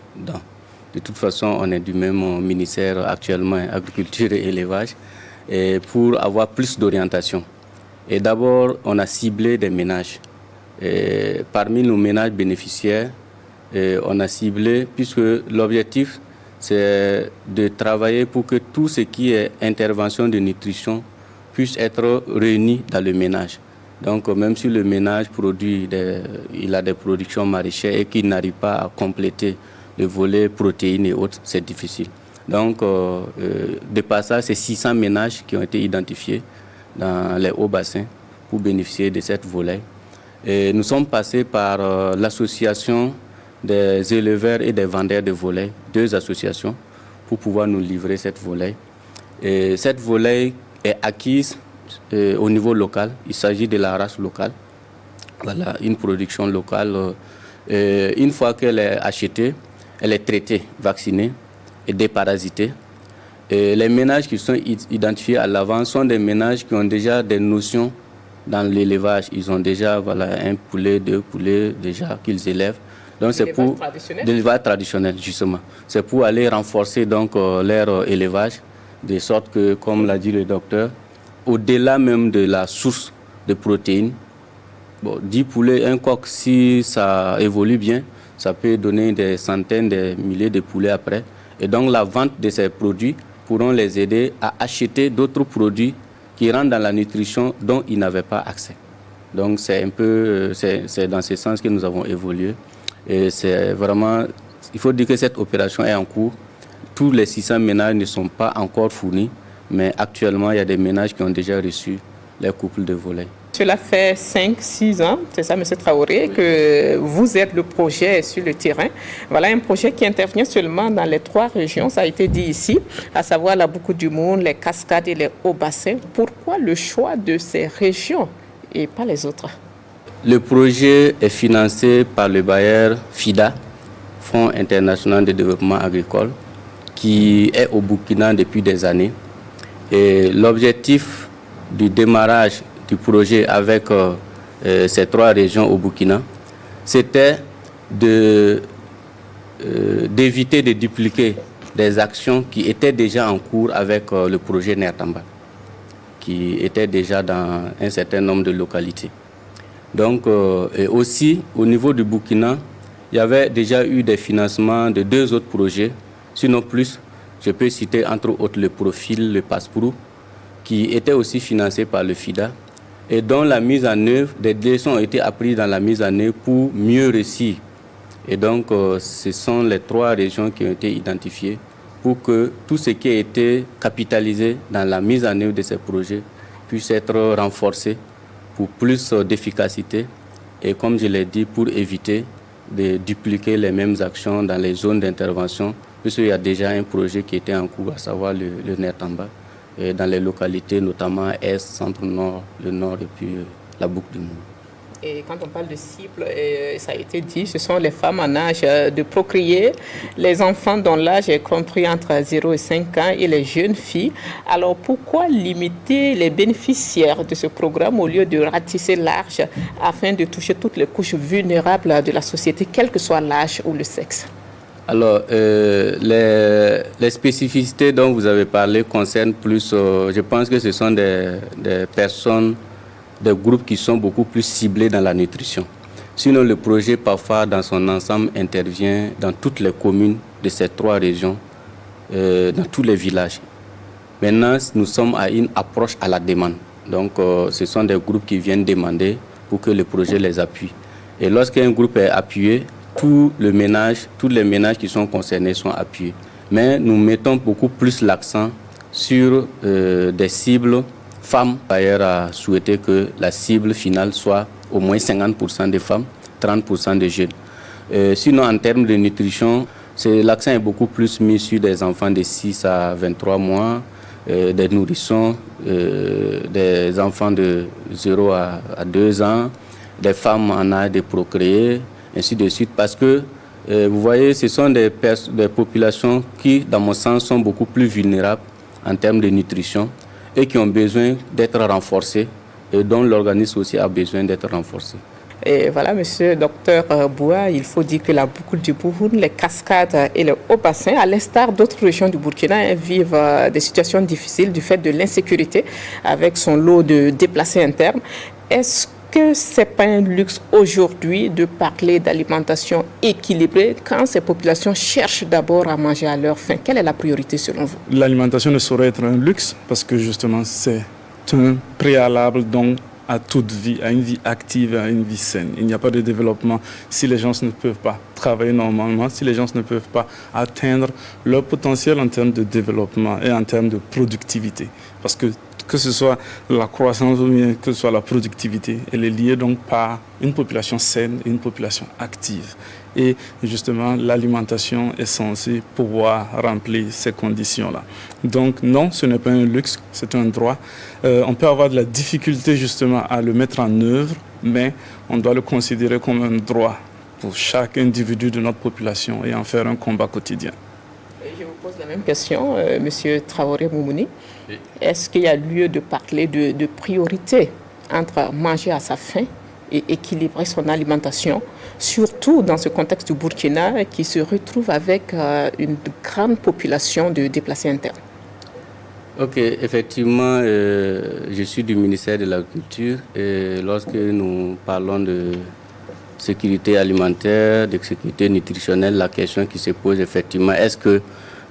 De toute façon, on est du même ministère actuellement, agriculture et élevage, et pour avoir plus d'orientation. Et d'abord, on a ciblé des ménages. Et parmi nos ménages bénéficiaires, on a ciblé, puisque l'objectif, c'est de travailler pour que tout ce qui est intervention de nutrition puisse être réuni dans le ménage. Donc, même si le ménage il a des productions maraîchères et qu'il n'arrive pas à compléter le volet protéines et autres, c'est difficile. Donc, de par ça, c'est 600 ménages qui ont été identifiés dans les hauts bassins pour bénéficier de cette volaille. Et nous sommes passés par l'association des éleveurs et des vendeurs de volailles, 2 associations, pour pouvoir nous livrer cette volaille. Et cette volaille est acquise au niveau local. Il s'agit de la race locale. Voilà, une production locale. Une fois qu'elle est achetée, elle est traitée, vaccinée et déparasitée. Et les ménages qui sont identifiés à l'avant sont des ménages qui ont déjà des notions dans l'élevage. Ils ont déjà un poulet, 2 poulets déjà qu'ils élèvent. Donc c'est pour l'élevage traditionnel justement. C'est pour aller renforcer donc leur élevage de sorte que, comme l'a dit le docteur, au-delà même de la source de protéines, 10 poulets, un coq, si ça évolue bien, ça peut donner des centaines, des milliers de poulets après. Et donc la vente de ces produits pourront les aider à acheter d'autres produits qui rentrent dans la nutrition dont ils n'avaient pas accès. Donc c'est un peu, c'est dans ce sens que nous avons évolué. Et c'est vraiment, il faut dire que cette opération est en cours. Tous les 600 ménages ne sont pas encore fournis, mais actuellement, il y a des ménages qui ont déjà reçu les couples de volailles. Cela fait 5-6 ans, c'est ça, M. Traoré, que vous êtes le projet sur le terrain. Voilà un projet qui intervient seulement dans les 3 régions, ça a été dit ici, à savoir la Boucou du Monde, les Cascades et les Hauts-Bassins. Pourquoi le choix de ces régions et pas les autres? Le projet est financé par le bailleur FIDA, Fonds international de développement agricole, qui est au Burkina depuis des années. Et l'objectif du démarrage du projet avec ces 3 régions au Burkina, c'était d'éviter de dupliquer des actions qui étaient déjà en cours avec le projet Nertamba, qui était déjà dans un certain nombre de localités. Donc, et aussi, au niveau du Burkina, il y avait déjà eu des financements de 2 autres projets, sinon plus, Je peux citer entre autres le profil, le Passeprou, qui était aussi financé par le FIDA et dont la mise en œuvre, des leçons ont été apprises dans la mise en œuvre pour mieux réussir. Et donc, ce sont les 3 régions qui ont été identifiées pour que tout ce qui a été capitalisé dans la mise en œuvre de ces projets puisse être renforcé pour plus d'efficacité et, comme je l'ai dit, pour éviter de dupliquer les mêmes actions dans les zones d'intervention, puisqu'il y a déjà un projet qui était en cours, à savoir le Nertamba, et dans les localités, notamment Est, Centre-Nord, le Nord et puis la boucle du Monde. Et quand on parle de cible, ça a été dit, ce sont les femmes en âge de procréer, les enfants dont l'âge est compris entre 0 et 5 ans et les jeunes filles. Alors pourquoi limiter les bénéficiaires de ce programme au lieu de ratisser large afin de toucher toutes les couches vulnérables de la société, quel que soit l'âge ou le sexe? Alors, les spécificités dont vous avez parlé concernent plus, je pense que ce sont des personnes, des groupes qui sont beaucoup plus ciblés dans la nutrition. Sinon, le projet PAFA, dans son ensemble, intervient dans toutes les communes de ces 3 régions, dans tous les villages. Maintenant, nous sommes à une approche à la demande. Donc, ce sont des groupes qui viennent demander pour que le projet les appuie. Et lorsqu'un groupe est appuyé, tous les ménages qui sont concernés sont appuyés. Mais nous mettons beaucoup plus l'accent sur des cibles femmes. D'ailleurs, a souhaité que la cible finale soit au moins 50% de femmes, 30% de jeunes. Sinon, en termes de nutrition, l'accent est beaucoup plus mis sur des enfants de 6 à 23 mois, des nourrissons, des enfants de 0 à 2 ans, des femmes en âge de procréer, ainsi de suite. Parce que, vous voyez, ce sont des populations qui, dans mon sens, sont beaucoup plus vulnérables en termes de nutrition et qui ont besoin d'être renforcés et dont l'organisme aussi a besoin d'être renforcé. Et voilà, monsieur docteur Boua, il faut dire que la boucle du Bouhoun, les cascades et le haut-bassin, à l'instar d'autres régions du Burkina, vivent des situations difficiles du fait de l'insécurité avec son lot de déplacés internes. Est-ce que ce n'est pas un luxe aujourd'hui de parler d'alimentation équilibrée quand ces populations cherchent d'abord à manger à leur faim? Quelle est la priorité selon vous? L'alimentation ne saurait être un luxe parce que justement c'est un préalable donc à toute vie, à une vie active, à une vie saine. Il n'y a pas de développement si les gens ne peuvent pas travailler normalement, si les gens ne peuvent pas atteindre leur potentiel en termes de développement et en termes de productivité. Parce que ce soit la croissance ou bien que ce soit la productivité, elle est liée donc par une population saine et une population active. Et justement, l'alimentation est censée pouvoir remplir ces conditions-là. Donc non, ce n'est pas un luxe, c'est un droit. On peut avoir de la difficulté justement à le mettre en œuvre, mais on doit le considérer comme un droit pour chaque individu de notre population et en faire un combat quotidien. Je vous pose la même question, Monsieur Traoré Moumouni. Oui. Est-ce qu'il y a lieu de parler de priorité entre manger à sa faim et équilibrer son alimentation, surtout dans ce contexte du Burkina qui se retrouve avec une grande population de déplacés internes? Ok, effectivement, je suis du ministère de l'Agriculture et lorsque nous parlons de sécurité alimentaire, de sécurité nutritionnelle, la question qui se pose effectivement, est-ce que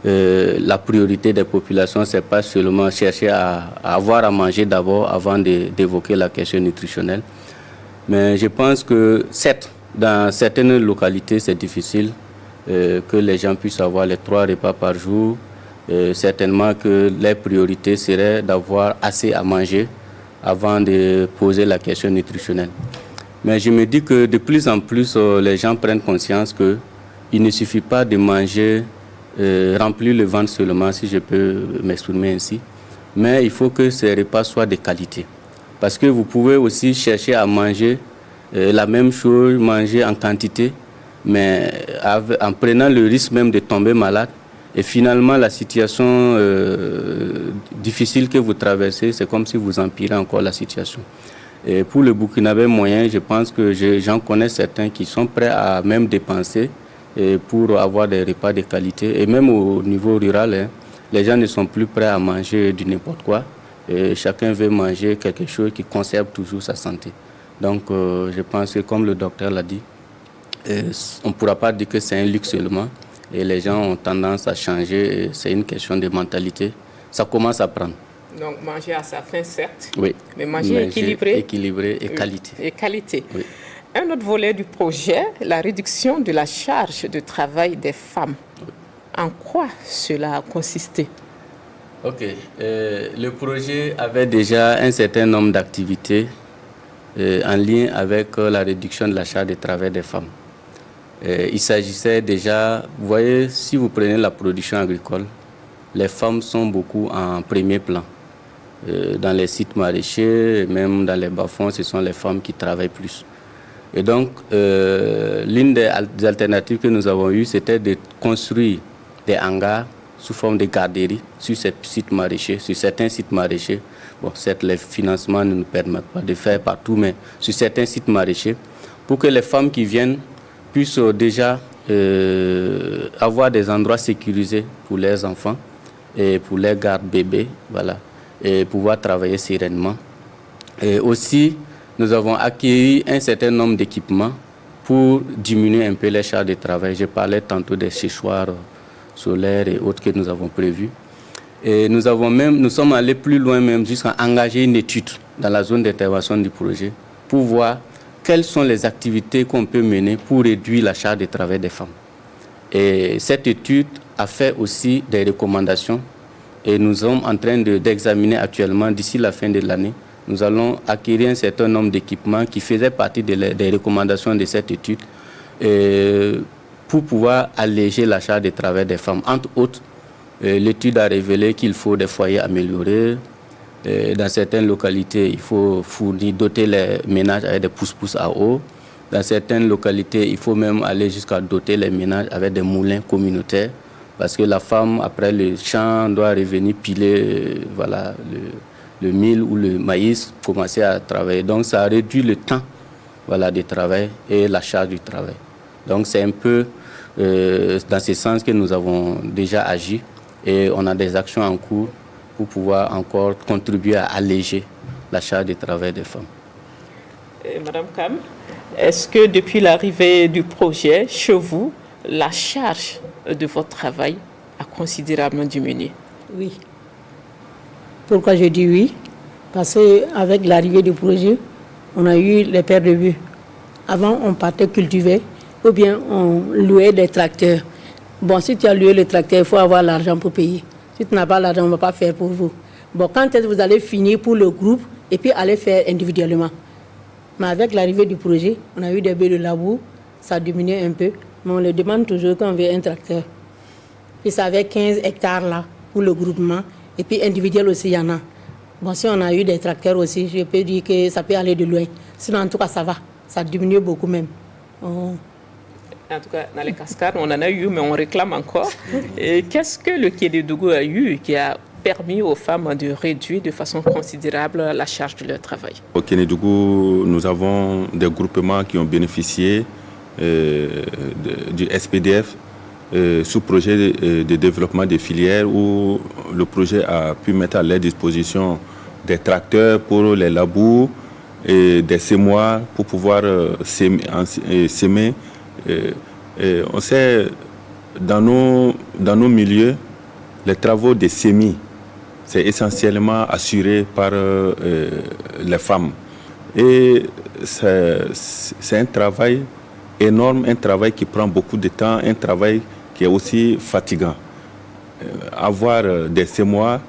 la priorité des populations, c'est pas seulement chercher à avoir à manger d'abord avant d'évoquer la question nutritionnelle. Mais je pense que certes, dans certaines localités, c'est difficile que les gens puissent avoir les 3 repas par jour. Certainement que les priorités seraient d'avoir assez à manger avant de poser la question nutritionnelle. Mais je me dis que de plus en plus, les gens prennent conscience qu'il ne suffit pas de manger, remplir le ventre seulement, si je peux m'exprimer ainsi. Mais il faut que ces repas soient de qualité. Parce que vous pouvez aussi chercher à manger la même chose, manger en quantité, mais en prenant le risque même de tomber malade. Et finalement, la situation difficile que vous traversez, c'est comme si vous empirez encore la situation. Et pour le Burkinabé moyen, je pense que j'en connais certains qui sont prêts à même dépenser pour avoir des repas de qualité. Et même au niveau rural, les gens ne sont plus prêts à manger du n'importe quoi. Et chacun veut manger quelque chose qui conserve toujours sa santé. Donc je pense que comme le docteur l'a dit, on ne pourra pas dire que c'est un luxe seulement, Et les gens ont tendance à changer. C'est une question de mentalité. Ça commence à prendre. Donc manger à sa faim, certes, oui. Mais manger équilibré. Équilibré et qualité. Et qualité. Oui. Un autre volet du projet, la réduction de la charge de travail des femmes. En quoi cela a consisté? Ok. Le projet avait déjà un certain nombre d'activités en lien avec la réduction de la charge de travail des femmes. Il s'agissait déjà, vous voyez, si vous prenez la production agricole, les femmes sont beaucoup en premier plan. Dans les sites maraîchers, même dans les bas-fonds, ce sont les femmes qui travaillent plus. Et donc, l'une des alternatives que nous avons eues, c'était de construire des hangars sous forme de garderies sur ces sites maraîchers, sur certains sites maraîchers. Bon, certes, les financements ne nous permettent pas de faire partout, mais sur certains sites maraîchers, pour que les femmes qui viennent puissent déjà avoir des endroits sécurisés pour leurs enfants et pour leurs gardes bébés, voilà, et pouvoir travailler sereinement. Et aussi, nous avons acquis un certain nombre d'équipements pour diminuer un peu les charges de travail. Je parlais tantôt des séchoirs solaires et autres que nous avons prévus. Et nous sommes allés plus loin même jusqu'à engager une étude dans la zone d'intervention du projet pour voir quelles sont les activités qu'on peut mener pour réduire la charge de travail des femmes. Et cette étude a fait aussi des recommandations et nous sommes en train d'examiner actuellement, d'ici la fin de l'année, nous allons acquérir un certain nombre d'équipements qui faisaient partie des recommandations de cette étude pour pouvoir alléger la charge de travail des femmes. Entre autres, l'étude a révélé qu'il faut des foyers améliorés. Dans certaines localités, il faut doter les ménages avec des pousse-pousse à eau. Dans certaines localités, il faut même aller jusqu'à doter les ménages avec des moulins communautaires. Parce que la femme, après le champ, doit revenir piler le mil ou le maïs, commencer à travailler. Donc ça réduit le temps de travail et la charge du travail. Donc c'est un peu dans ce sens que nous avons déjà agi et on a des actions en cours pour pouvoir encore contribuer à alléger la charge de travail des femmes. Madame Kam, est-ce que depuis l'arrivée du projet chez vous, la charge de votre travail a considérablement diminué? Oui. Pourquoi je dis oui? Parce qu'avec l'arrivée du projet, on a eu les paires de vue. Avant, on partait cultiver ou bien on louait des tracteurs. Bon, si tu as loué le tracteur, il faut avoir l'argent pour payer. Si tu n'as pas l'argent, on ne va pas faire pour vous. Bon, quand est-ce que vous allez finir pour le groupe et puis aller faire individuellement? Mais avec l'arrivée du projet, on a eu des baies de labour, ça a diminué un peu, mais on le demande toujours quand on veut un tracteur. Puis ça avait 15 hectares là pour le groupement et puis individuel aussi, il y en a. Bon, si on a eu des tracteurs aussi, je peux dire que ça peut aller de loin. Sinon, en tout cas, ça va. Ça diminue beaucoup même. Oh. En tout cas, dans les cascades, on en a eu, mais on réclame encore. Et qu'est-ce que le Kédougou a eu qui a permis aux femmes de réduire de façon considérable la charge de leur travail? Au Kédougou, nous avons des groupements qui ont bénéficié du SPDF sous projet de développement des filières où le projet a pu mettre à leur disposition des tracteurs pour les labours et des semoirs pour pouvoir semer. On sait, dans nos milieux, les travaux de semis, c'est essentiellement assuré par les femmes. Et c'est un travail énorme, un travail qui prend beaucoup de temps, un travail qui est aussi fatigant. Avoir des semoirs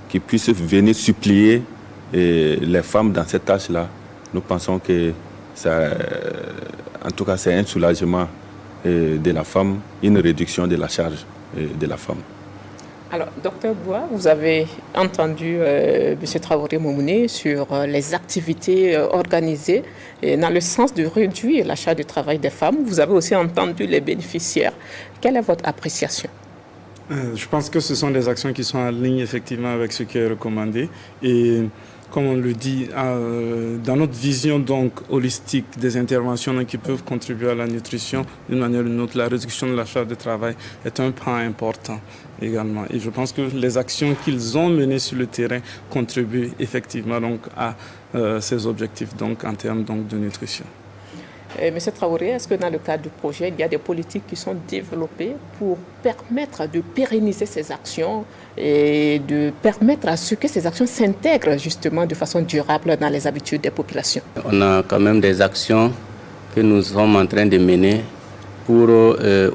qui puissent venir supplier les femmes dans cette tâche-là, nous pensons que en tout cas, c'est un soulagement de la femme, une réduction de la charge de la femme. Alors, docteur Bois, vous avez entendu M. Traoré Moumouni sur les activités organisées dans le sens de réduire la charge de travail des femmes. Vous avez aussi entendu les bénéficiaires. Quelle est votre appréciation? Je pense que ce sont des actions qui sont en ligne effectivement avec ce qui est recommandé. Et comme on le dit, dans notre vision donc holistique des interventions qui peuvent contribuer à la nutrition d'une manière ou d'une autre, la réduction de la charge de travail est un point important également. Et je pense que les actions qu'ils ont menées sur le terrain contribuent effectivement donc à ces objectifs donc en termes donc de nutrition. Monsieur Traoré, est-ce que dans le cadre du projet, il y a des politiques qui sont développées pour permettre de pérenniser ces actions et de permettre à ce que ces actions s'intègrent justement de façon durable dans les habitudes des populations? On a quand même des actions que nous sommes en train de mener pour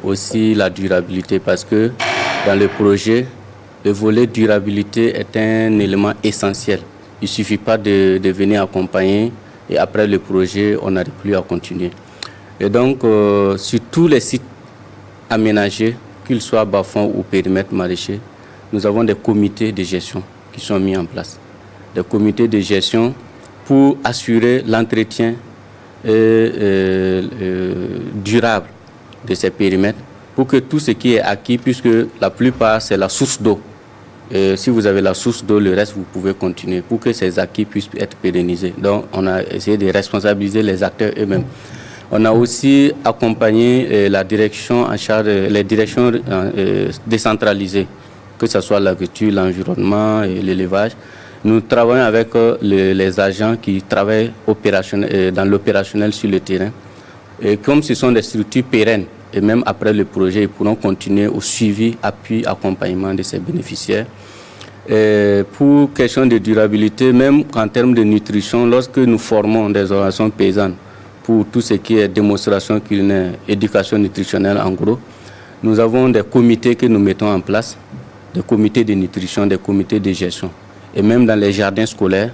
aussi la durabilité, parce que dans le projet, le volet durabilité est un élément essentiel. Il ne suffit pas de venir accompagner et après le projet, on n'arrive plus à continuer. Et donc, sur tous les sites aménagés, qu'ils soient bas-fonds ou périmètre maraîcher, nous avons des comités de gestion qui sont mis en place. Des comités de gestion pour assurer l'entretien durable de ces périmètres, pour que tout ce qui est acquis, puisque la plupart, c'est la source d'eau. Si vous avez la source d'eau, le reste, vous pouvez continuer pour que ces acquis puissent être pérennisés. Donc, on a essayé de responsabiliser les acteurs eux-mêmes. On a aussi accompagné la direction en charge, les directions décentralisées, que ce soit l'agriculture, l'environnement et l'élevage. Nous travaillons avec les agents qui travaillent dans l'opérationnel sur le terrain. Et comme ce sont des structures pérennes, et même après le projet, ils pourront continuer au suivi, appui, accompagnement de ces bénéficiaires. Et pour question de durabilité, même en termes de nutrition, lorsque nous formons des organisations paysannes pour tout ce qui est démonstration culinaire, éducation nutritionnelle en gros, nous avons des comités que nous mettons en place, des comités de nutrition, des comités de gestion. Et même dans les jardins scolaires,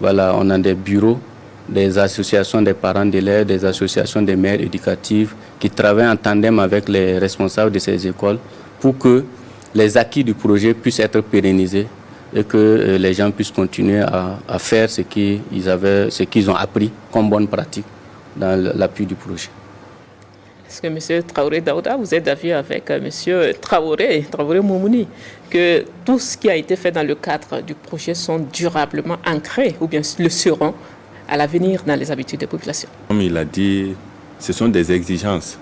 voilà, on a des bureaux, des associations des parents d'élèves, des associations des mères éducatives qui travaillent en tandem avec les responsables de ces écoles pour que les acquis du projet puissent être pérennisés et que les gens puissent continuer à faire ce qu'ils ont appris comme bonne pratique dans l'appui du projet. Est-ce que M. Traoré Daouda, vous êtes d'avis avec M. Traoré Moumouni, que tout ce qui a été fait dans le cadre du projet sont durablement ancrés ou bien le seront à l'avenir dans les habitudes des populations? Comme il a dit, ce sont des exigences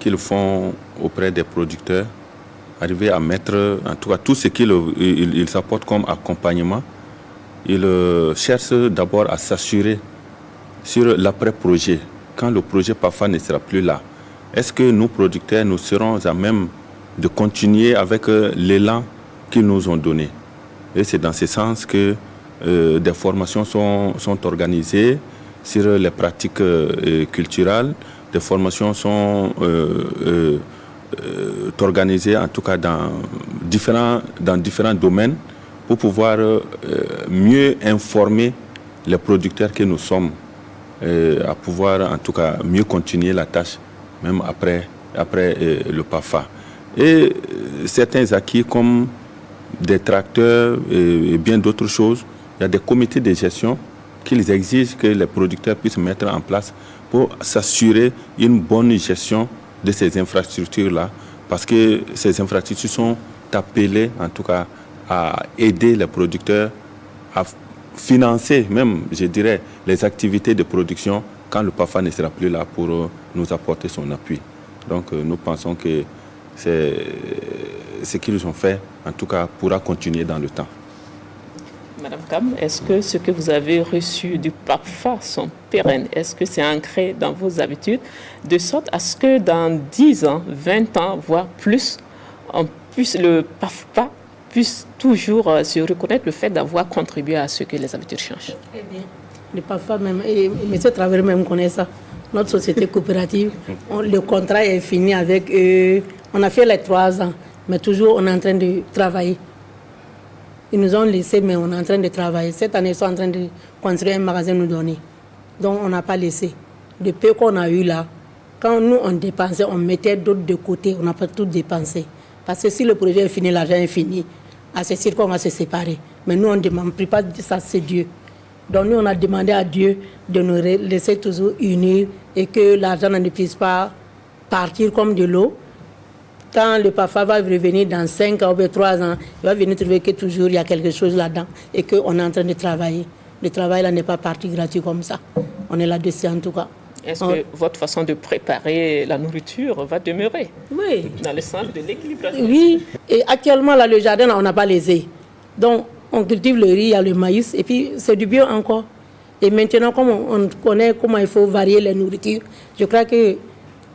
qu'ils font auprès des producteurs, arriver à mettre, en tout cas, tout ce qu'ils apportent comme accompagnement. Ils cherchent d'abord à s'assurer sur l'après-projet, quand le projet parfois ne sera plus là. Est-ce que nous, producteurs, nous serons à même de continuer avec l'élan qu'ils nous ont donné? Et c'est dans ce sens que des formations sont organisées sur les pratiques culturelles. Des formations sont organisées, en tout cas dans différents domaines, pour pouvoir mieux informer les producteurs que nous sommes, à pouvoir en tout cas mieux continuer la tâche, même après le PAFA. Et certains acquis comme des tracteurs et bien d'autres choses, il y a des comités de gestion qu'ils exigent que les producteurs puissent mettre en place pour s'assurer une bonne gestion de ces infrastructures-là, parce que ces infrastructures sont appelées en tout cas à aider les producteurs à financer même, je dirais, les activités de production quand le PAFA ne sera plus là pour nous apporter son appui. Donc nous pensons que c'est ce qu'ils ont fait, en tout cas, pourra continuer dans le temps. Madame Kam, est-ce que ce que vous avez reçu du PAFA sont pérennes? Est-ce que c'est ancré dans vos habitudes, de sorte à ce que dans 10 ans, 20 ans, voire plus, le PAFA puisse toujours se reconnaître le fait d'avoir contribué à ce que les habitudes changent? Eh bien, le PAFA même, et M. Traoré même connaît ça. Notre société coopérative, le contrat est fini avec eux. On a fait les 3 ans, mais toujours on est en train de travailler. Ils nous ont laissé, mais on est en train de travailler. Cette année, ils sont en train de construire un magasin nous donner. Donc, on n'a pas laissé. Le peu qu'on a eu là, quand nous, on dépensait, on mettait d'autres de côté. On n'a pas tout dépensé. Parce que si le projet est fini, l'argent est fini. À ce cirque, on va se séparer. Mais nous, on ne demande pas ça, c'est Dieu. Donc, nous, on a demandé à Dieu de nous laisser toujours unis et que l'argent ne puisse pas partir comme de l'eau. Quand le PAFA va revenir dans 5 ans ou 3 ans, il va venir trouver que toujours il y a quelque chose là-dedans et qu'on est en train de travailler. Le travail là n'est pas parti gratuit comme ça. On est là-dessus en tout cas. Est-ce que votre façon de préparer la nourriture va demeurer? Oui. Dans le sens de l'équilibre? Oui. Et actuellement, là, le jardin, là, on n'a pas les œufs. Donc, on cultive le riz, il y a le maïs et puis c'est du bio encore. Et maintenant, comme on connaît comment il faut varier les nourritures, je crois que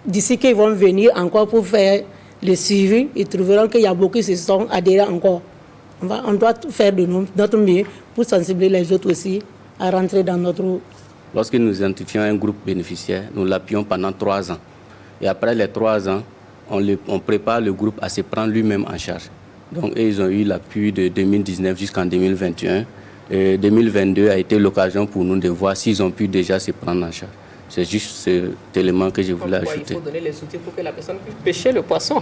d'ici qu'ils vont venir encore pour faire le suivi, ils trouveront qu'il y a beaucoup qui se sont adhérés encore. On doit faire de notre mieux pour sensibiliser les autres aussi à rentrer dans notre... Lorsque nous identifions un groupe bénéficiaire, nous l'appuyons pendant 3 ans. Et après les 3 ans, on prépare le groupe à se prendre lui-même en charge. Donc, ils ont eu l'appui de 2019 jusqu'en 2021. Et 2022 a été l'occasion pour nous de voir s'ils ont pu déjà se prendre en charge. C'est juste cet élément que je voulais ajouter. Il faut donner les outils pour que la personne puisse pêcher le poisson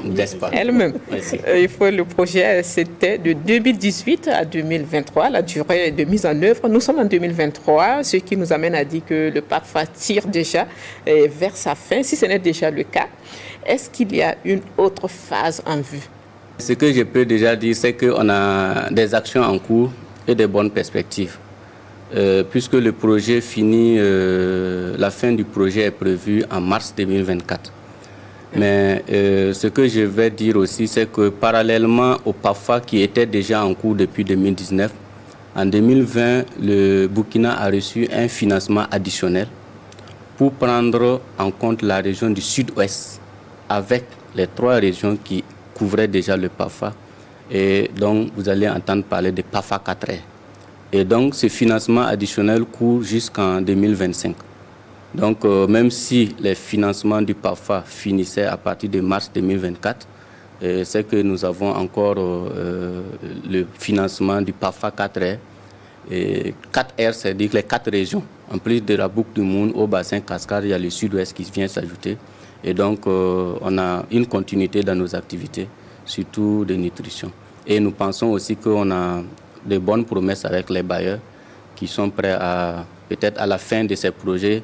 elle-même. Le projet, c'était de 2018 à 2023, la durée de mise en œuvre. Nous sommes en 2023, ce qui nous amène à dire que le PAFA tire déjà vers sa fin, si ce n'est déjà le cas. Est-ce qu'il y a une autre phase en vue? Ce que je peux déjà dire, c'est qu'on a des actions en cours et des bonnes perspectives. Puisque le projet finit, la fin du projet est prévue en mars 2024. Mais ce que je vais dire aussi, c'est que parallèlement au PAFA qui était déjà en cours depuis 2019, en 2020, le Burkina a reçu un financement additionnel pour prendre en compte la région du sud-ouest avec les 3 régions qui couvraient déjà le PAFA. Et donc, vous allez entendre parler de PAFA 4R. Et donc, ce financement additionnel court jusqu'en 2025. Donc, même si les financements du PAFA finissaient à partir de mars 2024, c'est que nous avons encore le financement du PAFA 4R. Et 4R, c'est-à-dire les 4 régions. En plus de la boucle du Moun, au bassin Cascade, il y a le sud-ouest qui vient s'ajouter. Et donc, on a une continuité dans nos activités, surtout de nutrition. Et nous pensons aussi qu'on a de bonnes promesses avec les bailleurs qui sont prêts à, peut-être à la fin de ces projets,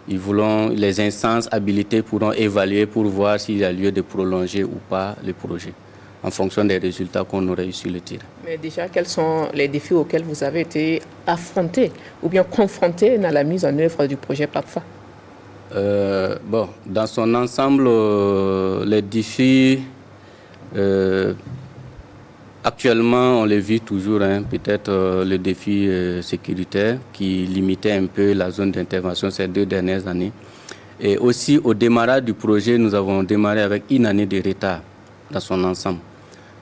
les instances habilitées pourront évaluer pour voir s'il y a lieu de prolonger ou pas le projet, en fonction des résultats qu'on aurait eu sur le terrain. Mais déjà, quels sont les défis auxquels vous avez été affrontés ou bien confrontés dans la mise en œuvre du projet PAFA? Dans son ensemble, les défis... actuellement, on les vit toujours, peut-être le défi sécuritaire qui limitait un peu la zone d'intervention ces 2 dernières années. Et aussi, au démarrage du projet, nous avons démarré avec une année de retard dans son ensemble.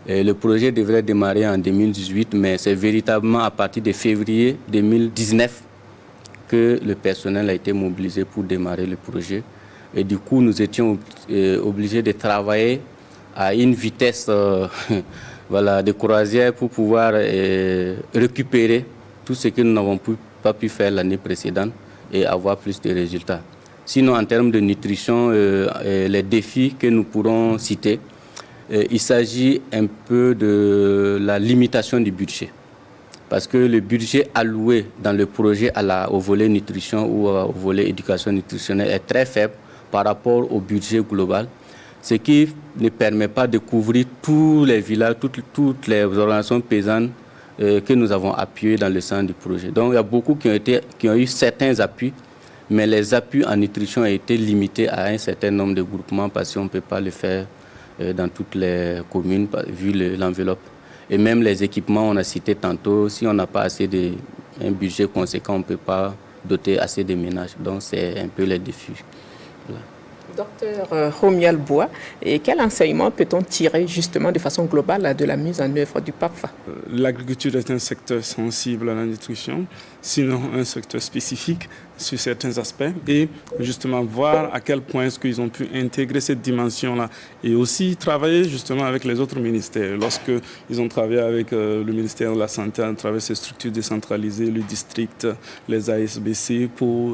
Et le projet devrait démarrer en 2018, mais c'est véritablement à partir de février 2019 que le personnel a été mobilisé pour démarrer le projet. Et du coup, nous étions obligés de travailler à une vitesse... de croisière pour pouvoir récupérer tout ce que nous n'avons pas pu faire l'année précédente et avoir plus de résultats. Sinon, en termes de nutrition, les défis que nous pourrons citer, il s'agit un peu de la limitation du budget. Parce que le budget alloué dans le projet au volet nutrition ou au volet éducation nutritionnelle est très faible par rapport au budget global. Ce qui ne permet pas de couvrir tous les villages, toutes les organisations paysannes que nous avons appuyées dans le centre du projet. Donc il y a beaucoup qui ont eu certains appuis, mais les appuis en nutrition ont été limités à un certain nombre de groupements parce qu'on ne peut pas le faire dans toutes les communes vu l'enveloppe. Et même les équipements, on a cité tantôt, si on n'a pas un budget conséquent, on ne peut pas doter assez de ménages. Donc c'est un peu les défis. Voilà. Docteur Romuald Bois, et quel enseignement peut-on tirer justement de façon globale de la mise en œuvre du PAFA? L'agriculture est un secteur sensible à la nutrition, sinon un secteur spécifique sur certains aspects, et justement voir à quel point est-ce qu'ils ont pu intégrer cette dimension-là et aussi travailler justement avec les autres ministères. Lorsqu'ils ont travaillé avec le ministère de la Santé à travers ces structures décentralisées, le district, les ASBC,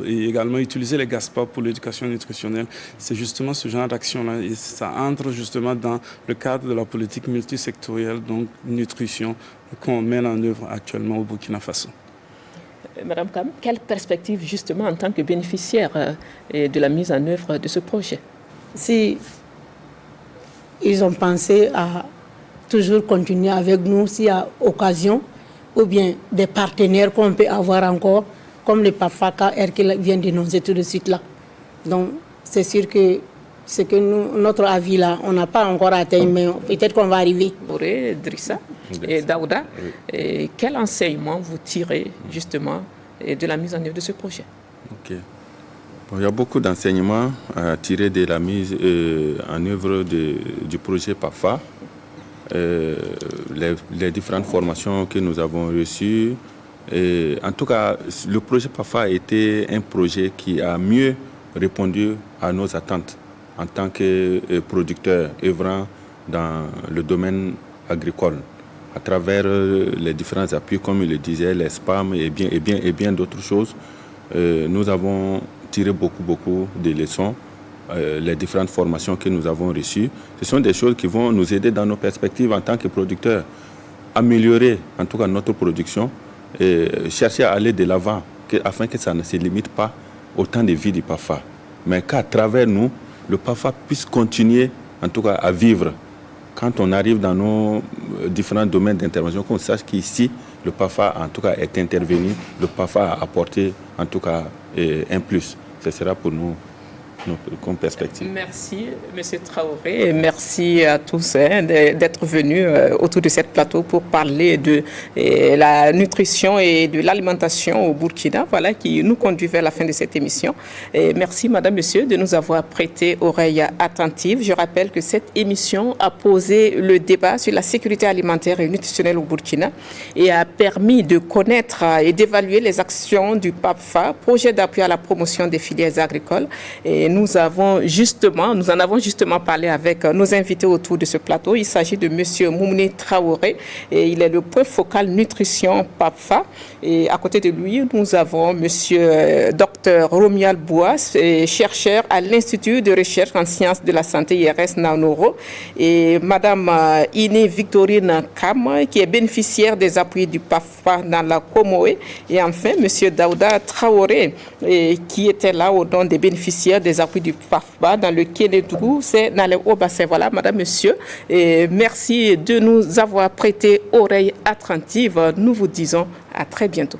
et également utiliser les GASPA pour l'éducation nutritionnelle, c'est justement ce genre d'action-là et ça entre justement dans le cadre de la politique multisectorielle, donc nutrition, qu'on mène en œuvre actuellement au Burkina Faso. Madame Kam, quelle perspective justement en tant que bénéficiaire de la mise en œuvre de ce projet? Si ils ont pensé à toujours continuer avec nous s'il y a occasion, ou bien des partenaires qu'on peut avoir encore, comme le PAFA KR qui vient d'énoncer tout de suite là. Donc c'est sûr que c'est que notre avis là, on n'a pas encore atteint, mais peut-être qu'on va arriver. Drissa et Daouda, quel enseignement vous tirez justement de la mise en œuvre de ce projet? Ok. Bon, il y a beaucoup d'enseignements à tirer de la mise en œuvre du projet PAFA. Les différentes formations que nous avons reçues. En tout cas, le projet PAFA a été un projet qui a mieux répondu à nos attentes en tant que producteurs œuvrant dans le domaine agricole, à travers les différents appuis, comme il le disait, les SPAM et bien d'autres choses. Nous avons tiré beaucoup de leçons. Les différentes formations que nous avons reçues, ce sont des choses qui vont nous aider dans nos perspectives en tant que producteurs, améliorer en tout cas notre production et chercher à aller de l'avant afin que ça ne se limite pas au temps de vie du PAFA, mais qu'à travers nous, le PAFA puisse continuer en tout cas à vivre. Quand on arrive dans nos différents domaines d'intervention, qu'on sache qu'ici, le PAFA en tout cas est intervenu, le PAFA a apporté en tout cas un plus. Ce sera pour nous comme perspective. Merci, M. Traoré, et merci à tous d'être venus autour de cette plateau pour parler de la nutrition et de l'alimentation au Burkina, voilà, qui nous conduit vers la fin de cette émission. Et merci, Madame, Monsieur, de nous avoir prêté oreille attentive. Je rappelle que cette émission a posé le débat sur la sécurité alimentaire et nutritionnelle au Burkina et a permis de connaître et d'évaluer les actions du PAFA, projet d'appui à la promotion des filières agricoles. Et nous en avons justement parlé avec nos invités autour de ce plateau. Il s'agit de M. Moumni Traoré et il est le point focal nutrition PAFA. Et à côté de lui, nous avons M. Dr Romial Bouas, chercheur à l'Institut de recherche en sciences de la santé IRS Naonoro, et Mme Iné Victorine Kam, qui est bénéficiaire des appuis du PAFA dans la Comoé. Et enfin, M. Daouda Traoré, qui était là au nom des bénéficiaires des appuis du PAFA dans le Kénédougou, c'est dans les Hauts-Bassins. Voilà, Madame, Monsieur, et merci de nous avoir prêté oreille attentive. Nous vous disons à très bientôt.